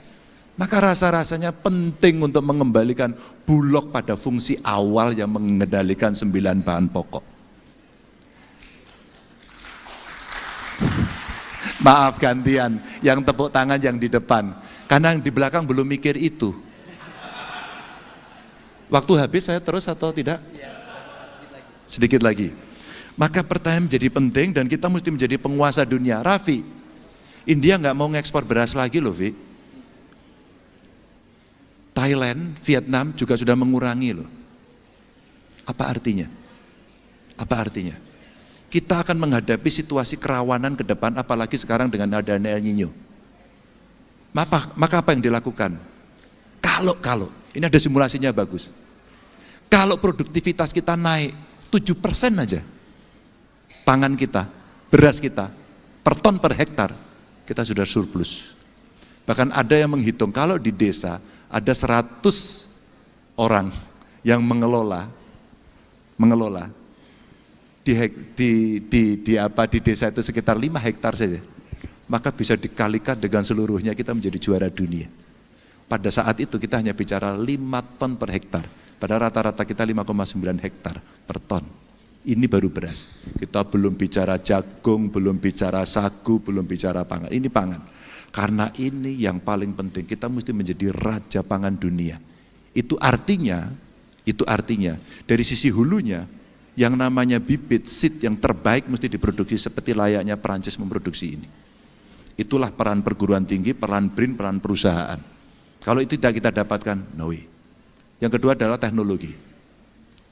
Maka rasa-rasanya penting untuk mengembalikan Bulog pada fungsi awal yang mengendalikan 9 bahan pokok. Maaf gantian, yang tepuk tangan yang di depan. Karena yang di belakang belum mikir itu. Waktu habis saya terus atau tidak? Sedikit lagi. Maka pertanyaan menjadi penting dan kita mesti menjadi penguasa dunia. Raffi, India nggak mau ngekspor beras lagi loh, Vi. Thailand, Vietnam juga sudah mengurangi loh. Apa artinya? Apa artinya? Kita akan menghadapi situasi kerawanan ke depan, apalagi sekarang dengan adanya El Nino. Maka apa yang dilakukan? Kalau, ini ada simulasinya bagus. Kalau produktivitas kita naik 7% aja, pangan kita, beras kita, per ton per hektar, kita sudah surplus. Bahkan ada yang menghitung, kalau di desa ada 100 orang yang mengelola di desa itu sekitar 5 hektar saja, maka bisa dikalikan dengan seluruhnya kita menjadi juara dunia. Pada saat itu kita hanya bicara 5 ton per hektar, pada rata-rata kita 5,9 hektar per ton. Ini baru beras, kita belum bicara jagung, belum bicara sagu, belum bicara pangan, ini pangan. Karena ini yang paling penting, kita mesti menjadi raja pangan dunia. Itu artinya dari sisi hulunya, yang namanya bibit, seed yang terbaik mesti diproduksi seperti layaknya Perancis memproduksi ini. Itulah peran perguruan tinggi, peran BRIN, peran perusahaan. Kalau itu tidak kita dapatkan, no way. Yang kedua adalah teknologi.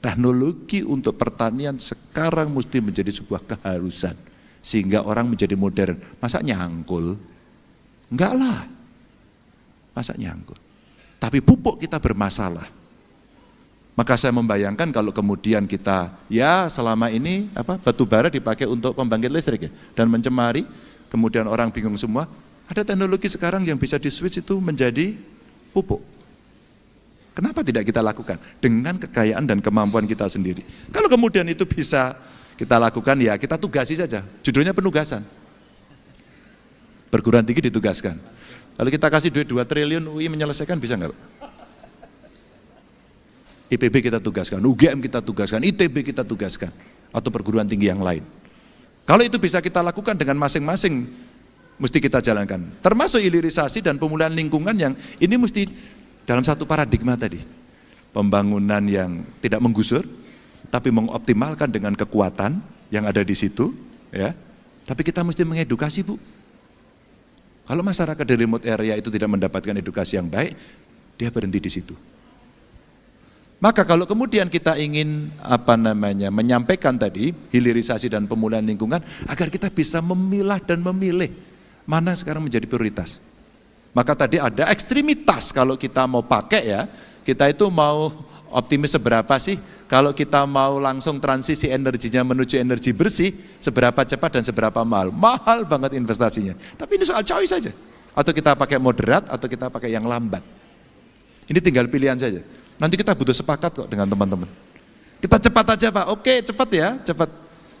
Teknologi untuk pertanian sekarang mesti menjadi sebuah keharusan. Sehingga orang menjadi modern. Masa nyangkul? Enggak lah. Masa nyangkul? Tapi pupuk kita bermasalah. Maka saya membayangkan kalau kemudian kita, ya selama ini batu bara dipakai untuk pembangkit listrik ya, dan mencemari, kemudian orang bingung semua, ada teknologi sekarang yang bisa di-switch itu menjadi pupuk. Kenapa tidak kita lakukan? Dengan kekayaan dan kemampuan kita sendiri. Kalau kemudian itu bisa kita lakukan, ya kita tugasi saja. Judulnya penugasan. Perguruan tinggi ditugaskan. Kalau kita kasih duit 2 triliun, UI menyelesaikan bisa nggak? IPB kita tugaskan, UGM kita tugaskan, ITB kita tugaskan, atau perguruan tinggi yang lain. Kalau itu bisa kita lakukan dengan masing-masing, mesti kita jalankan. Termasuk hilirisasi dan pemulihan lingkungan yang ini mesti dalam satu paradigma tadi. Pembangunan yang tidak menggusur, tapi mengoptimalkan dengan kekuatan yang ada di situ. Ya. Tapi kita mesti mengedukasi, Bu. Kalau masyarakat di remote area itu tidak mendapatkan edukasi yang baik, dia berhenti di situ. Maka kalau kemudian kita ingin menyampaikan tadi hilirisasi dan pemulihan lingkungan agar kita bisa memilah dan memilih mana sekarang menjadi prioritas. Maka tadi ada ekstremitas kalau kita mau pakai ya, kita itu mau optimis seberapa sih kalau kita mau langsung transisi energinya menuju energi bersih, seberapa cepat dan seberapa mahal. Mahal banget investasinya. Tapi ini soal choice saja. Atau kita pakai moderat atau kita pakai yang lambat. Ini tinggal pilihan saja. Nanti kita butuh sepakat kok dengan teman-teman. Kita cepat aja Pak, oke cepat ya, cepat.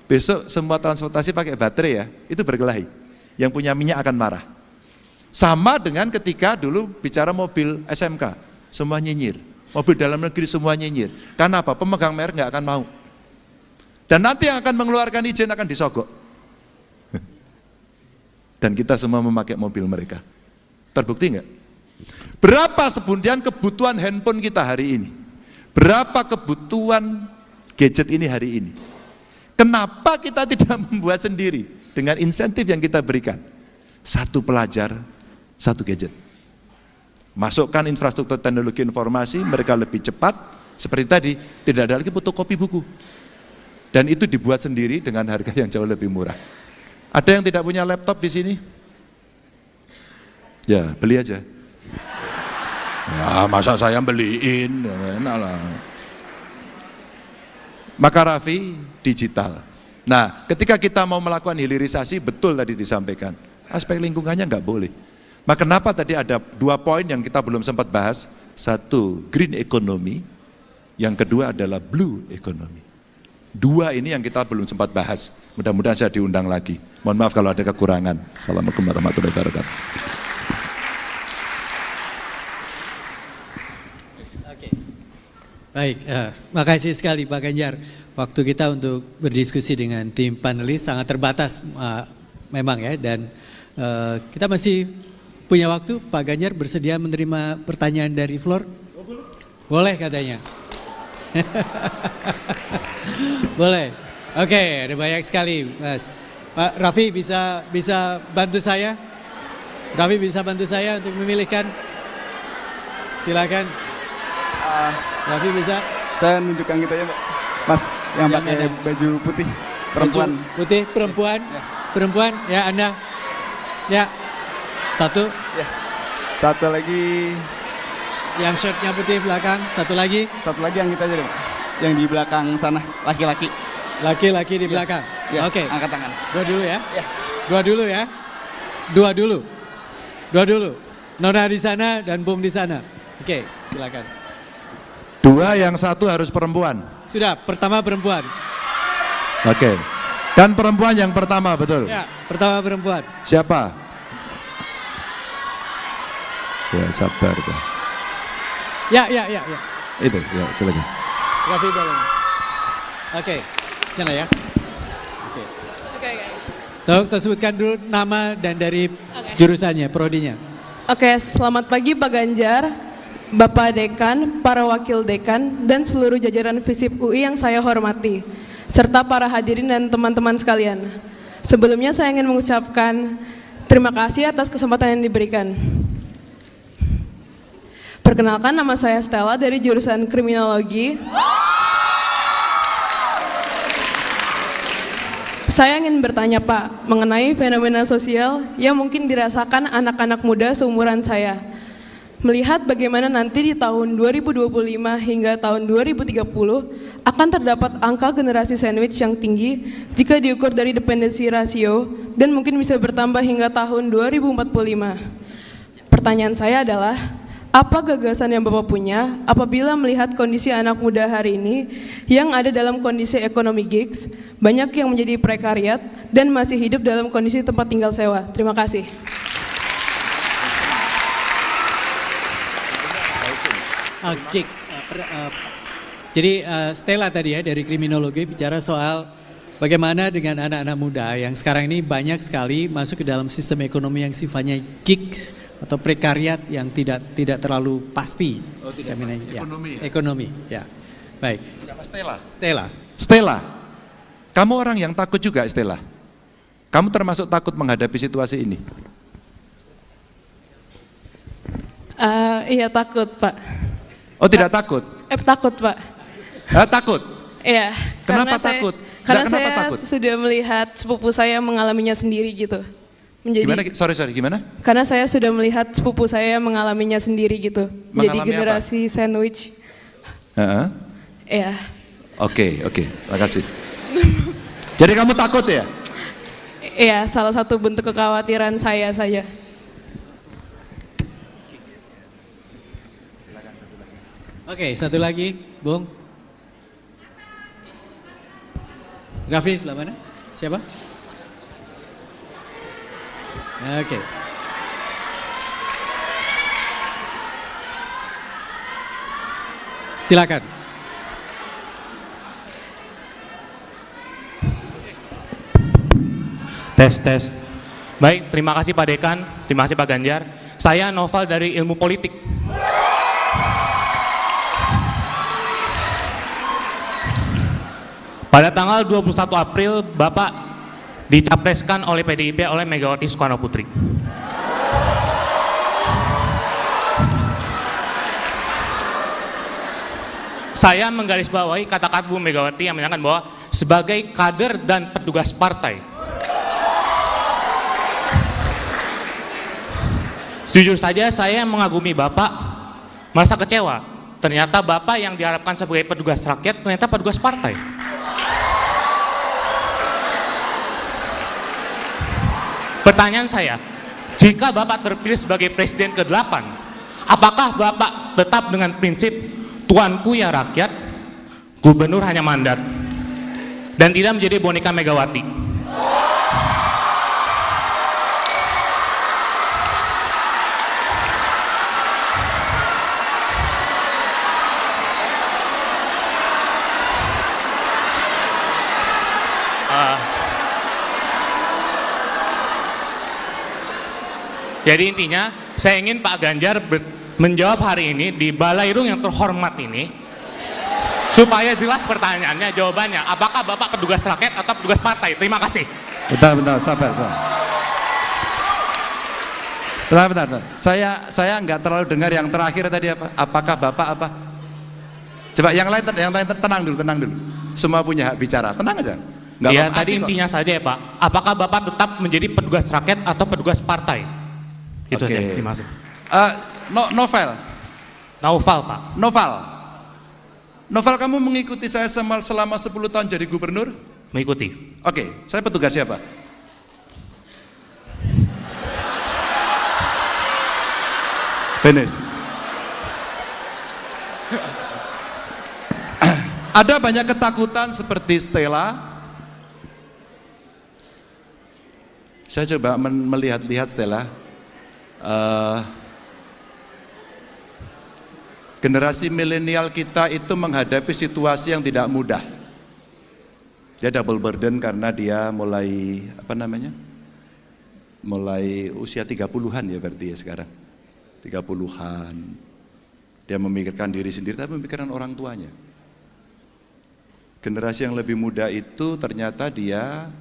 Besok semua transportasi pakai baterai ya, itu berkelahi. Yang punya minyak akan marah. Sama dengan ketika dulu bicara mobil SMK, semua nyinyir. Mobil dalam negeri semua nyinyir. Karena apa? Pemegang merek nggak akan mau. Dan nanti yang akan mengeluarkan izin akan disogok. Dan kita semua memakai mobil mereka. Terbukti nggak? Berapa sebenarnya kebutuhan handphone kita hari ini? Berapa kebutuhan gadget ini hari ini? Kenapa kita tidak membuat sendiri dengan insentif yang kita berikan? 1 pelajar, 1 gadget. Masukkan infrastruktur teknologi informasi, mereka lebih cepat. Seperti tadi, tidak ada lagi fotokopi buku. Dan itu dibuat sendiri dengan harga yang jauh lebih murah. Ada yang tidak punya laptop di sini? Ya, beli aja. Ya, masa saya beliin, enak lah. Maka Raffi, digital. Nah, ketika kita mau melakukan hilirisasi, betul tadi disampaikan, aspek lingkungannya nggak boleh. Maka kenapa tadi ada 2 poin yang kita belum sempat bahas. 1, green economy. Yang kedua adalah blue economy. 2 ini yang kita belum sempat bahas. Mudah-mudahan saya diundang lagi. Mohon maaf kalau ada kekurangan. Assalamualaikum warahmatullahi wabarakatuh. Oke. Baik, makasih sekali Pak Ganjar. Waktu kita untuk berdiskusi dengan tim panelis sangat terbatas memang ya, dan kita masih punya waktu. Pak Ganjar bersedia menerima pertanyaan dari floor? Boleh katanya. Boleh. Oke, ada banyak sekali, Mas. Pak Raffi bisa bantu saya? Raffi bisa bantu saya untuk memilihkan? Silakan. Raffi bisa? Saya nunjukkan kita ya, Pak. Mas, yang pakai baju putih, perempuan. Baju putih, perempuan. Ya. Perempuan, ya Anda. Ya. Satu. Ya. Satu lagi. Yang shirtnya putih belakang. Satu lagi. Satu lagi yang kita aja, Pak. Yang di belakang sana, laki-laki. Laki-laki di belakang. Ya. Oke. Angkat tangan. Dua dulu ya. Ya. Dua dulu ya. Dua dulu. Dua dulu. Nona di sana dan Bum di sana. Oke, silakan. Dua, yang satu harus perempuan. Sudah, pertama perempuan. Oke. Dan perempuan yang pertama, betul? Ya, pertama perempuan. Siapa? Ya, sabar tuh. Ya. Itu, ya silakan. Raffi tolong. Oke, sana ya. Oke. Tolong sebutkan dulu nama dan dari jurusannya, prodinya. Oke, selamat pagi Pak Ganjar, Bapak Dekan, para Wakil Dekan, dan seluruh jajaran FISIP UI yang saya hormati, serta para hadirin dan teman-teman sekalian. Sebelumnya saya ingin mengucapkan terima kasih atas kesempatan yang diberikan. Perkenalkan, nama saya Stella dari jurusan Kriminologi. Saya ingin bertanya Pak, mengenai fenomena sosial yang mungkin dirasakan anak-anak muda seumuran saya. Melihat bagaimana nanti di tahun 2025 hingga tahun 2030 akan terdapat angka generasi sandwich yang tinggi jika diukur dari dependensi rasio dan mungkin bisa bertambah hingga tahun 2045. Pertanyaan saya adalah, apa gagasan yang Bapak punya apabila melihat kondisi anak muda hari ini yang ada dalam kondisi ekonomi gigs, banyak yang menjadi prekariat dan masih hidup dalam kondisi tempat tinggal sewa? Terima kasih. Oke. Jadi Stella tadi ya dari kriminologi bicara soal bagaimana dengan anak-anak muda yang sekarang ini banyak sekali masuk ke dalam sistem ekonomi yang sifatnya gigs atau prekariat yang tidak terlalu pasti. Oh, tidak pasti. Ya. Ekonomi ya? Ekonomi, ya. Baik. Siapa Stella? Stella, kamu orang yang takut juga Stella? Kamu termasuk takut menghadapi situasi ini? Iya takut Pak. Oh tidak takut? Takut Pak. Takut? Iya. Kenapa takut? Karena kenapa saya takut? sudah melihat sepupu saya mengalaminya sendiri gitu. Gimana? Sorry, gimana? Karena saya sudah melihat sepupu saya mengalaminya sendiri gitu. Jadi generasi sandwich. Iya. Oke, makasih. Jadi kamu takut ya? Iya, salah satu bentuk kekhawatiran saya saja. Oke, satu lagi, Bung. Raffi sebelah mana? Siapa? Oke. Silakan. Tes. Baik, terima kasih Pak Dekan, terima kasih Pak Ganjar. Saya Noval dari Ilmu Politik. Pada tanggal 21 April, Bapak dicapreskan oleh PDIP oleh Megawati Soekarno Putri. Saya menggarisbawahi kata-kata Bu Megawati yang menyatakan bahwa sebagai kader dan petugas partai, jujur saja saya mengagumi Bapak, merasa kecewa. Ternyata Bapak yang diharapkan sebagai petugas rakyat, ternyata petugas partai. Pertanyaan saya, jika Bapak terpilih sebagai Presiden ke-8, apakah Bapak tetap dengan prinsip tuanku ya rakyat, gubernur hanya mandat, dan tidak menjadi boneka Megawati? Jadi intinya saya ingin Pak Ganjar menjawab hari ini di Balairung yang terhormat ini supaya jelas pertanyaannya, jawabannya. Apakah Bapak petugas rakyat atau petugas partai? Terima kasih. Bentar, sabar. Bentar. Saya nggak terlalu dengar yang terakhir tadi apa? Apakah Bapak apa? Coba yang lain tenang dulu. Semua punya hak bicara, tenang aja. Iya, tadi intinya saja ya Pak. Apakah Bapak tetap menjadi petugas rakyat atau petugas partai? Itu aja, terima kasih. Novel, Pak. Novel, kamu mengikuti saya selama 10 tahun jadi gubernur? Mengikuti. Oke, saya petugas siapa? Finish. Ada banyak ketakutan seperti Stella. Saya coba melihat Stella. Generasi milenial kita itu menghadapi situasi yang tidak mudah. Dia double burden karena dia mulai mulai usia 30-an ya berarti ya sekarang. 30-an. Dia memikirkan diri sendiri tapi memikirkan orang tuanya. Generasi yang lebih muda itu ternyata dia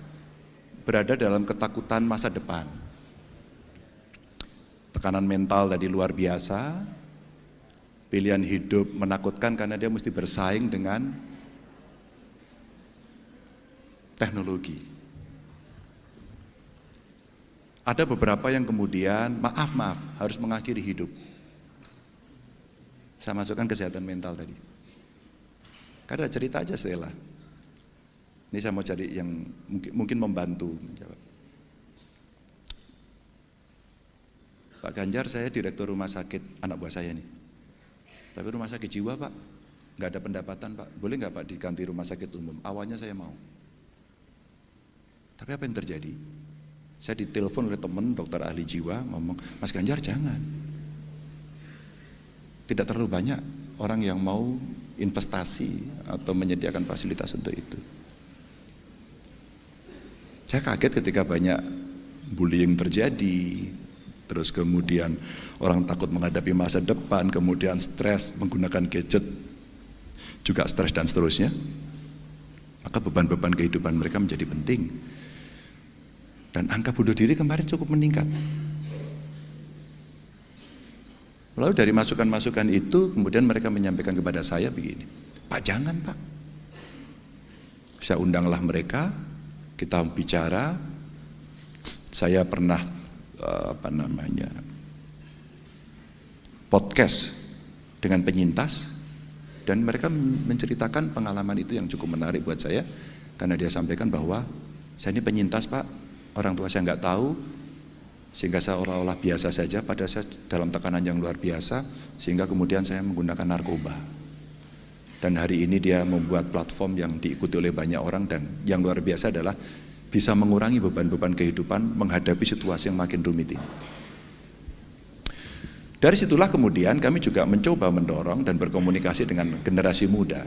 berada dalam ketakutan masa depan. Tekanan mental tadi luar biasa, pilihan hidup menakutkan karena dia mesti bersaing dengan teknologi. Ada beberapa yang kemudian maaf harus mengakhiri hidup. Saya masukkan kesehatan mental tadi. Karena cerita aja Stella. Ini saya mau cari yang mungkin membantu menjawab. Pak Ganjar, saya direktur rumah sakit anak buah saya nih. Tapi rumah sakit jiwa Pak, nggak ada pendapatan Pak. Boleh nggak Pak diganti rumah sakit umum? Awalnya saya mau. Tapi apa yang terjadi? Saya ditelepon oleh teman dokter ahli jiwa ngomong, Mas Ganjar jangan. Tidak terlalu banyak orang yang mau investasi atau menyediakan fasilitas untuk itu. Saya kaget ketika banyak bullying terjadi. Terus kemudian orang takut menghadapi masa depan, kemudian stres, menggunakan gadget, juga stres dan seterusnya. Maka beban-beban kehidupan mereka menjadi penting. Dan angka bunuh diri kemarin cukup meningkat. Lalu dari masukan-masukan itu, kemudian mereka menyampaikan kepada saya begini, Pak jangan Pak. Saya undanglah mereka, kita bicara, saya pernah podcast dengan penyintas dan mereka menceritakan pengalaman itu yang cukup menarik buat saya karena dia sampaikan bahwa saya ini penyintas Pak, orang tua saya nggak tahu sehingga saya seolah-olah biasa saja pada saya dalam tekanan yang luar biasa sehingga kemudian saya menggunakan narkoba dan hari ini dia membuat platform yang diikuti oleh banyak orang dan yang luar biasa adalah bisa mengurangi beban-beban kehidupan menghadapi situasi yang makin rumit ini. Dari situlah kemudian kami juga mencoba mendorong dan berkomunikasi dengan generasi muda.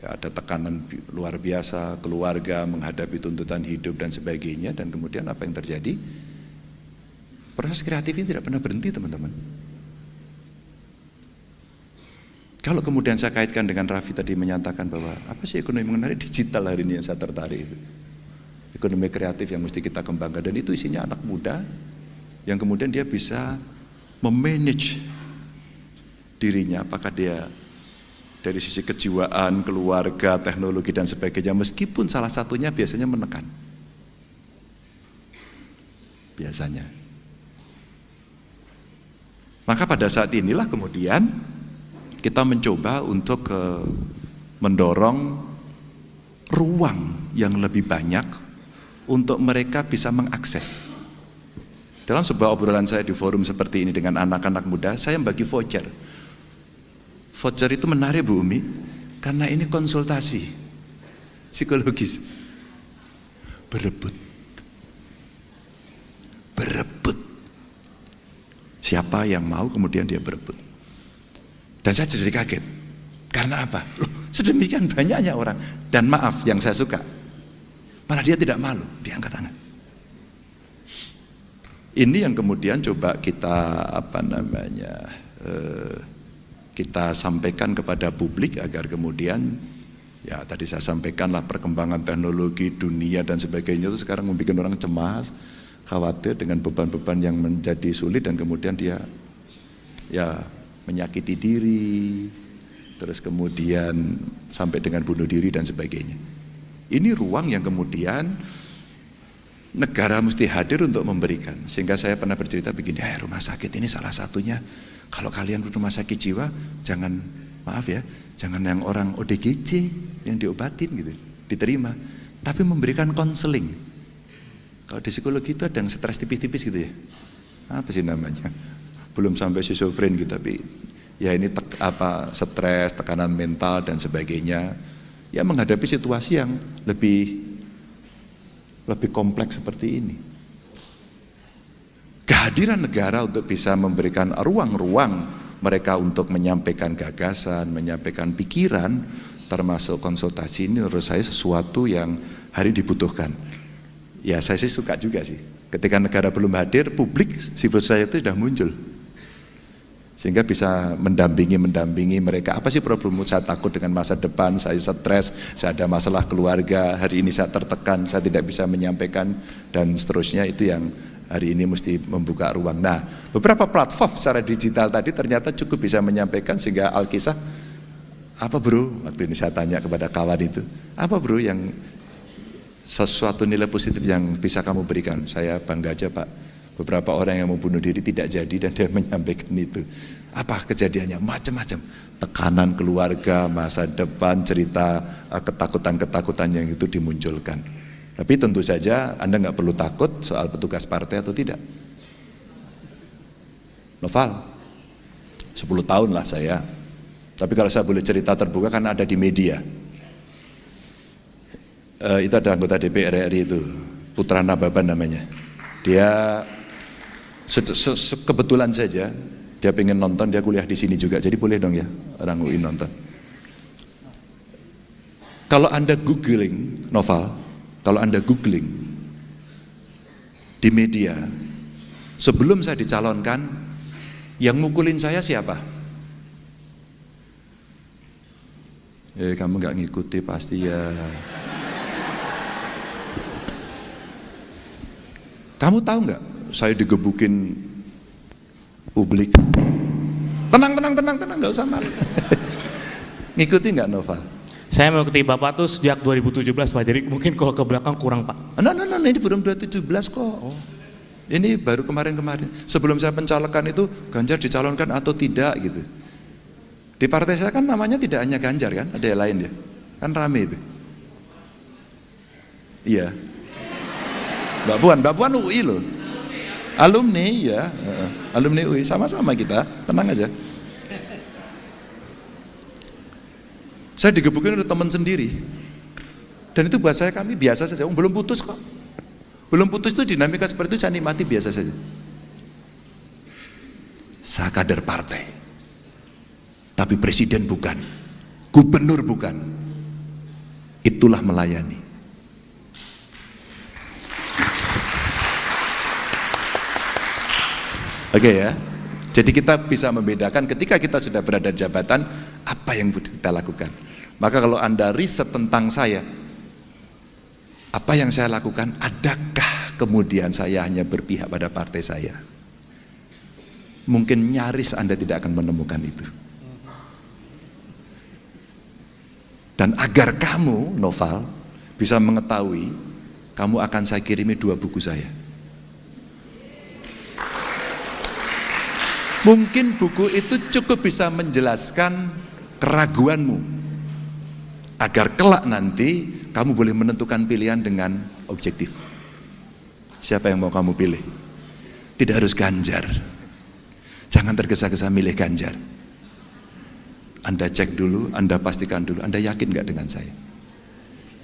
Ya, ada tekanan luar biasa, keluarga menghadapi tuntutan hidup dan sebagainya dan kemudian apa yang terjadi? Proses kreatif ini tidak pernah berhenti teman-teman. Kalau kemudian saya kaitkan dengan Raffi tadi menyatakan bahwa apa sih ekonomi mengenai digital hari ini yang saya tertarik itu. Ekonomi kreatif yang mesti kita kembangkan dan itu isinya anak muda yang kemudian dia bisa memanage dirinya apakah dia dari sisi kejiwaan, keluarga, teknologi dan sebagainya meskipun salah satunya biasanya menekan. Biasanya. Maka pada saat inilah kemudian kita mencoba untuk mendorong ruang yang lebih banyak untuk mereka bisa mengakses. Dalam sebuah obrolan saya di forum seperti ini dengan anak-anak muda, saya membagi voucher. Voucher itu menarik Bu Umi, karena ini konsultasi psikologis. Berebut. Siapa yang mau kemudian dia berebut. Dan saya jadi kaget. Karena apa? Loh, sedemikian banyaknya orang. Dan maaf yang saya suka, malah dia tidak malu, dia angkat tangan. Ini yang kemudian coba kita kita sampaikan kepada publik agar kemudian, ya tadi saya sampaikanlah perkembangan teknologi dunia dan sebagainya itu sekarang membuat orang cemas, khawatir dengan beban-beban yang menjadi sulit dan kemudian dia ya menyakiti diri, terus kemudian sampai dengan bunuh diri dan sebagainya. Ini ruang yang kemudian negara mesti hadir untuk memberikan. Sehingga saya pernah bercerita begini, rumah sakit ini salah satunya, kalau kalian rumah sakit jiwa, jangan, maaf ya, jangan yang orang ODGJ yang diobatin gitu, diterima, tapi memberikan konseling. Kalau di psikologi itu ada yang stres tipis-tipis gitu ya, apa sih namanya, belum sampai schizofren gitu, tapi ya ini stres, tekanan mental dan sebagainya, ya menghadapi situasi yang lebih kompleks seperti ini. Kehadiran negara untuk bisa memberikan ruang-ruang mereka untuk menyampaikan gagasan, menyampaikan pikiran, termasuk konsultasi, ini menurut saya sesuatu yang hari dibutuhkan. Ya saya sih suka juga sih, ketika negara belum hadir, publik, civil society sudah muncul. Sehingga bisa mendampingi mereka. Apa sih problemmu? Saya takut dengan masa depan, saya stres, saya ada masalah keluarga, hari ini saya tertekan, saya tidak bisa menyampaikan, dan seterusnya. Itu yang hari ini mesti membuka ruang. Nah, beberapa platform secara digital tadi ternyata cukup bisa menyampaikan, sehingga Alkisah, apa bro, waktu ini saya tanya kepada kawan itu, apa bro yang sesuatu nilai positif yang bisa kamu berikan? Saya bangga aja Pak, beberapa orang yang mau bunuh diri tidak jadi dan dia menyampaikan itu. Apa kejadiannya? Macam-macam. Tekanan keluarga, masa depan, cerita ketakutan-ketakutan yang itu dimunculkan. Tapi tentu saja Anda nggak perlu takut soal petugas partai atau tidak. Noval, 10 tahun lah saya. Tapi kalau saya boleh cerita terbuka karena ada di media. Itu ada anggota DPR RI itu, Putra Nababan namanya. Dia kebetulan saja dia pengen nonton, dia kuliah di sini juga, jadi boleh dong ya orang UI nonton. Kalau Anda googling Noval, kalau Anda googling di media, sebelum saya dicalonkan, yang mukulin saya siapa? Kamu nggak ngikuti pasti ya. Kamu tahu nggak? Saya digebukin publik. Tenang, nggak usah malu. Ngikuti nggak Nova? Saya mengikuti Bapak tuh sejak 2017 Pak, jadi mungkin kalau ke belakang kurang Pak. No, ini belum 2017 kok. Ini baru kemarin-kemarin. Sebelum saya pencalonan itu, Ganjar dicalonkan atau tidak gitu. Di partai saya kan namanya tidak hanya Ganjar kan, ada yang lain ya. Kan rame itu. Iya. Mbak Puan UI loh. Alumni ya, alumni UI, sama-sama kita, tenang aja. Saya digebukin oleh teman sendiri. Dan itu buat saya, kami biasa saja, belum putus kok. Belum putus itu dinamika seperti itu saya nikmati biasa saja. Saya kader partai. Tapi presiden bukan, gubernur bukan. Itulah melayani. Oke ya, jadi kita bisa membedakan ketika kita sudah berada di jabatan, apa yang kita lakukan. Maka kalau Anda riset tentang saya, apa yang saya lakukan, adakah kemudian saya hanya berpihak pada partai saya? Mungkin nyaris Anda tidak akan menemukan itu. Dan agar kamu, Noval, bisa mengetahui, kamu akan saya kirimi 2 buku saya. Mungkin buku itu cukup bisa menjelaskan keraguanmu, agar kelak nanti kamu boleh menentukan pilihan dengan objektif. Siapa yang mau kamu pilih? Tidak harus Ganjar. Jangan tergesa-gesa milih Ganjar. Anda cek dulu, Anda pastikan dulu, Anda yakin gak dengan saya?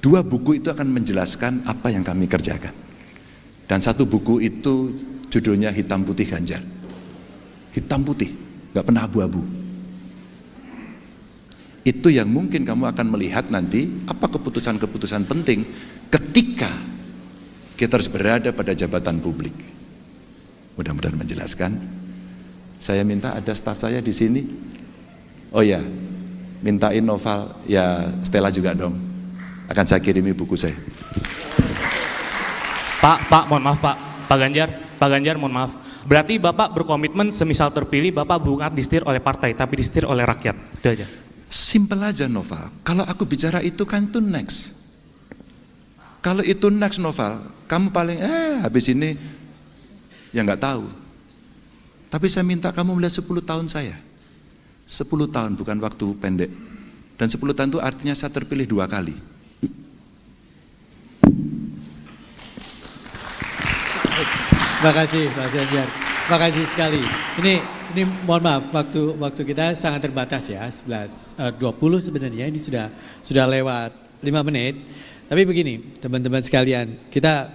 2 buku itu akan menjelaskan apa yang kami kerjakan. Dan 1 buku itu judulnya Hitam Putih Ganjar. Hitam putih, gak pernah abu-abu. Itu yang mungkin kamu akan melihat nanti apa keputusan-keputusan penting ketika kita harus berada pada jabatan publik. mudah-mudahan menjelaskan. Saya minta ada staf saya di sini. Oh ya, mintain novel ya Stella juga dong. Akan saya kirimi buku saya. Pak, mohon maaf Pak Ganjar, mohon maaf. Berarti Bapak berkomitmen semisal terpilih Bapak bukan disetir oleh partai, tapi disetir oleh rakyat. Itu aja. Simple aja Noval. Kalau aku bicara itu kan itu next. Kalau itu next Noval, kamu paling habis ini ya nggak tahu. Tapi saya minta kamu melihat 10 tahun saya. 10 tahun bukan waktu pendek. Dan 10 tahun itu artinya saya terpilih 2 kali. Terima kasih Pak Ganjar. Terima kasih sekali. Ini mohon maaf waktu kita sangat terbatas ya, 11.20 sebenarnya, ini sudah lewat 5 menit. Tapi begini teman-teman sekalian, kita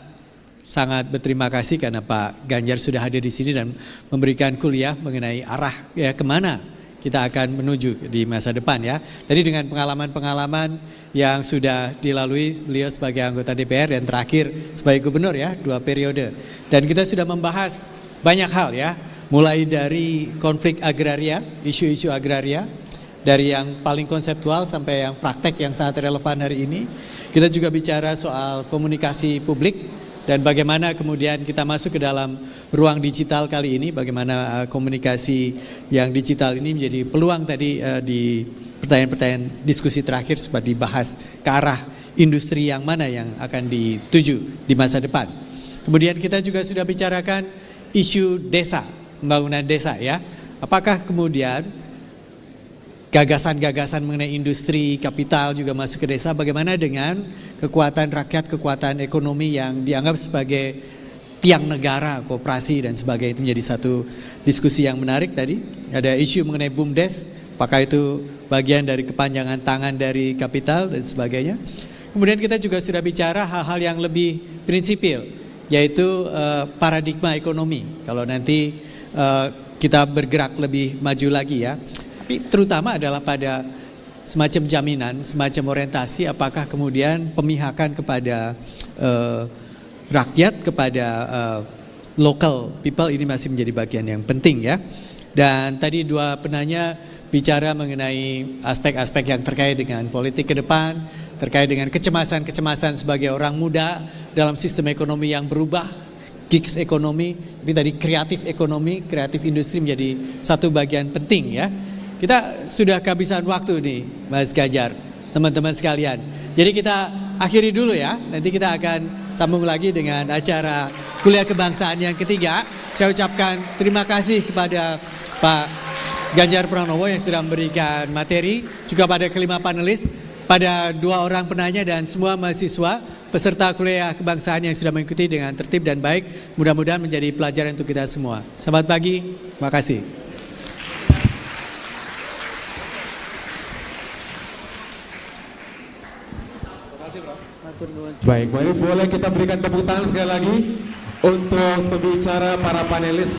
sangat berterima kasih karena Pak Ganjar sudah hadir di sini dan memberikan kuliah mengenai arah ya kemana kita akan menuju di masa depan ya. Tadi dengan pengalaman-pengalaman yang sudah dilalui beliau sebagai anggota DPR dan terakhir sebagai gubernur ya, 2 periode. Dan kita sudah membahas banyak hal ya, mulai dari konflik agraria, isu-isu agraria, dari yang paling konseptual sampai yang praktek yang sangat relevan hari ini. Kita juga bicara soal komunikasi publik dan bagaimana kemudian kita masuk ke dalam ruang digital kali ini, bagaimana komunikasi yang digital ini menjadi peluang tadi di pertanyaan-pertanyaan diskusi terakhir sempat dibahas ke arah industri yang mana yang akan dituju di masa depan. Kemudian kita juga sudah bicarakan isu desa, pembangunan desa ya. Apakah kemudian gagasan-gagasan mengenai industri, kapital juga masuk ke desa, bagaimana dengan kekuatan rakyat, kekuatan ekonomi yang dianggap sebagai tiang negara, koperasi dan sebagainya. Itu menjadi satu diskusi yang menarik tadi. Ada isu mengenai BUMDes, apakah itu bagian dari kepanjangan tangan dari kapital dan sebagainya. Kemudian kita juga sudah bicara hal-hal yang lebih prinsipil, yaitu paradigma ekonomi. Kalau nanti kita bergerak lebih maju lagi ya. Tapi terutama adalah pada semacam jaminan, semacam orientasi, apakah kemudian pemihakan kepada rakyat, kepada local people ini masih menjadi bagian yang penting ya. Dan tadi 2 penanya bicara mengenai aspek-aspek yang terkait dengan politik ke depan, terkait dengan kecemasan-kecemasan sebagai orang muda dalam sistem ekonomi yang berubah, gigs ekonomi, tapi tadi kreatif ekonomi, kreatif industri menjadi satu bagian penting ya. Kita sudah kehabisan waktu nih Mas Ganjar, teman-teman sekalian. Jadi kita akhiri dulu ya, nanti kita akan sambung lagi dengan acara kuliah kebangsaan yang ketiga. Saya ucapkan terima kasih kepada Pak Ganjar Pranowo yang sudah memberikan materi, juga pada kelima panelis, pada 2 orang penanya dan semua mahasiswa peserta kuliah kebangsaan yang sudah mengikuti dengan tertib dan baik. Mudah-mudahan menjadi pelajaran untuk kita semua. Selamat pagi, terima kasih. Baik, boleh kita berikan tepuk tangan sekali lagi untuk pembicara para panelis.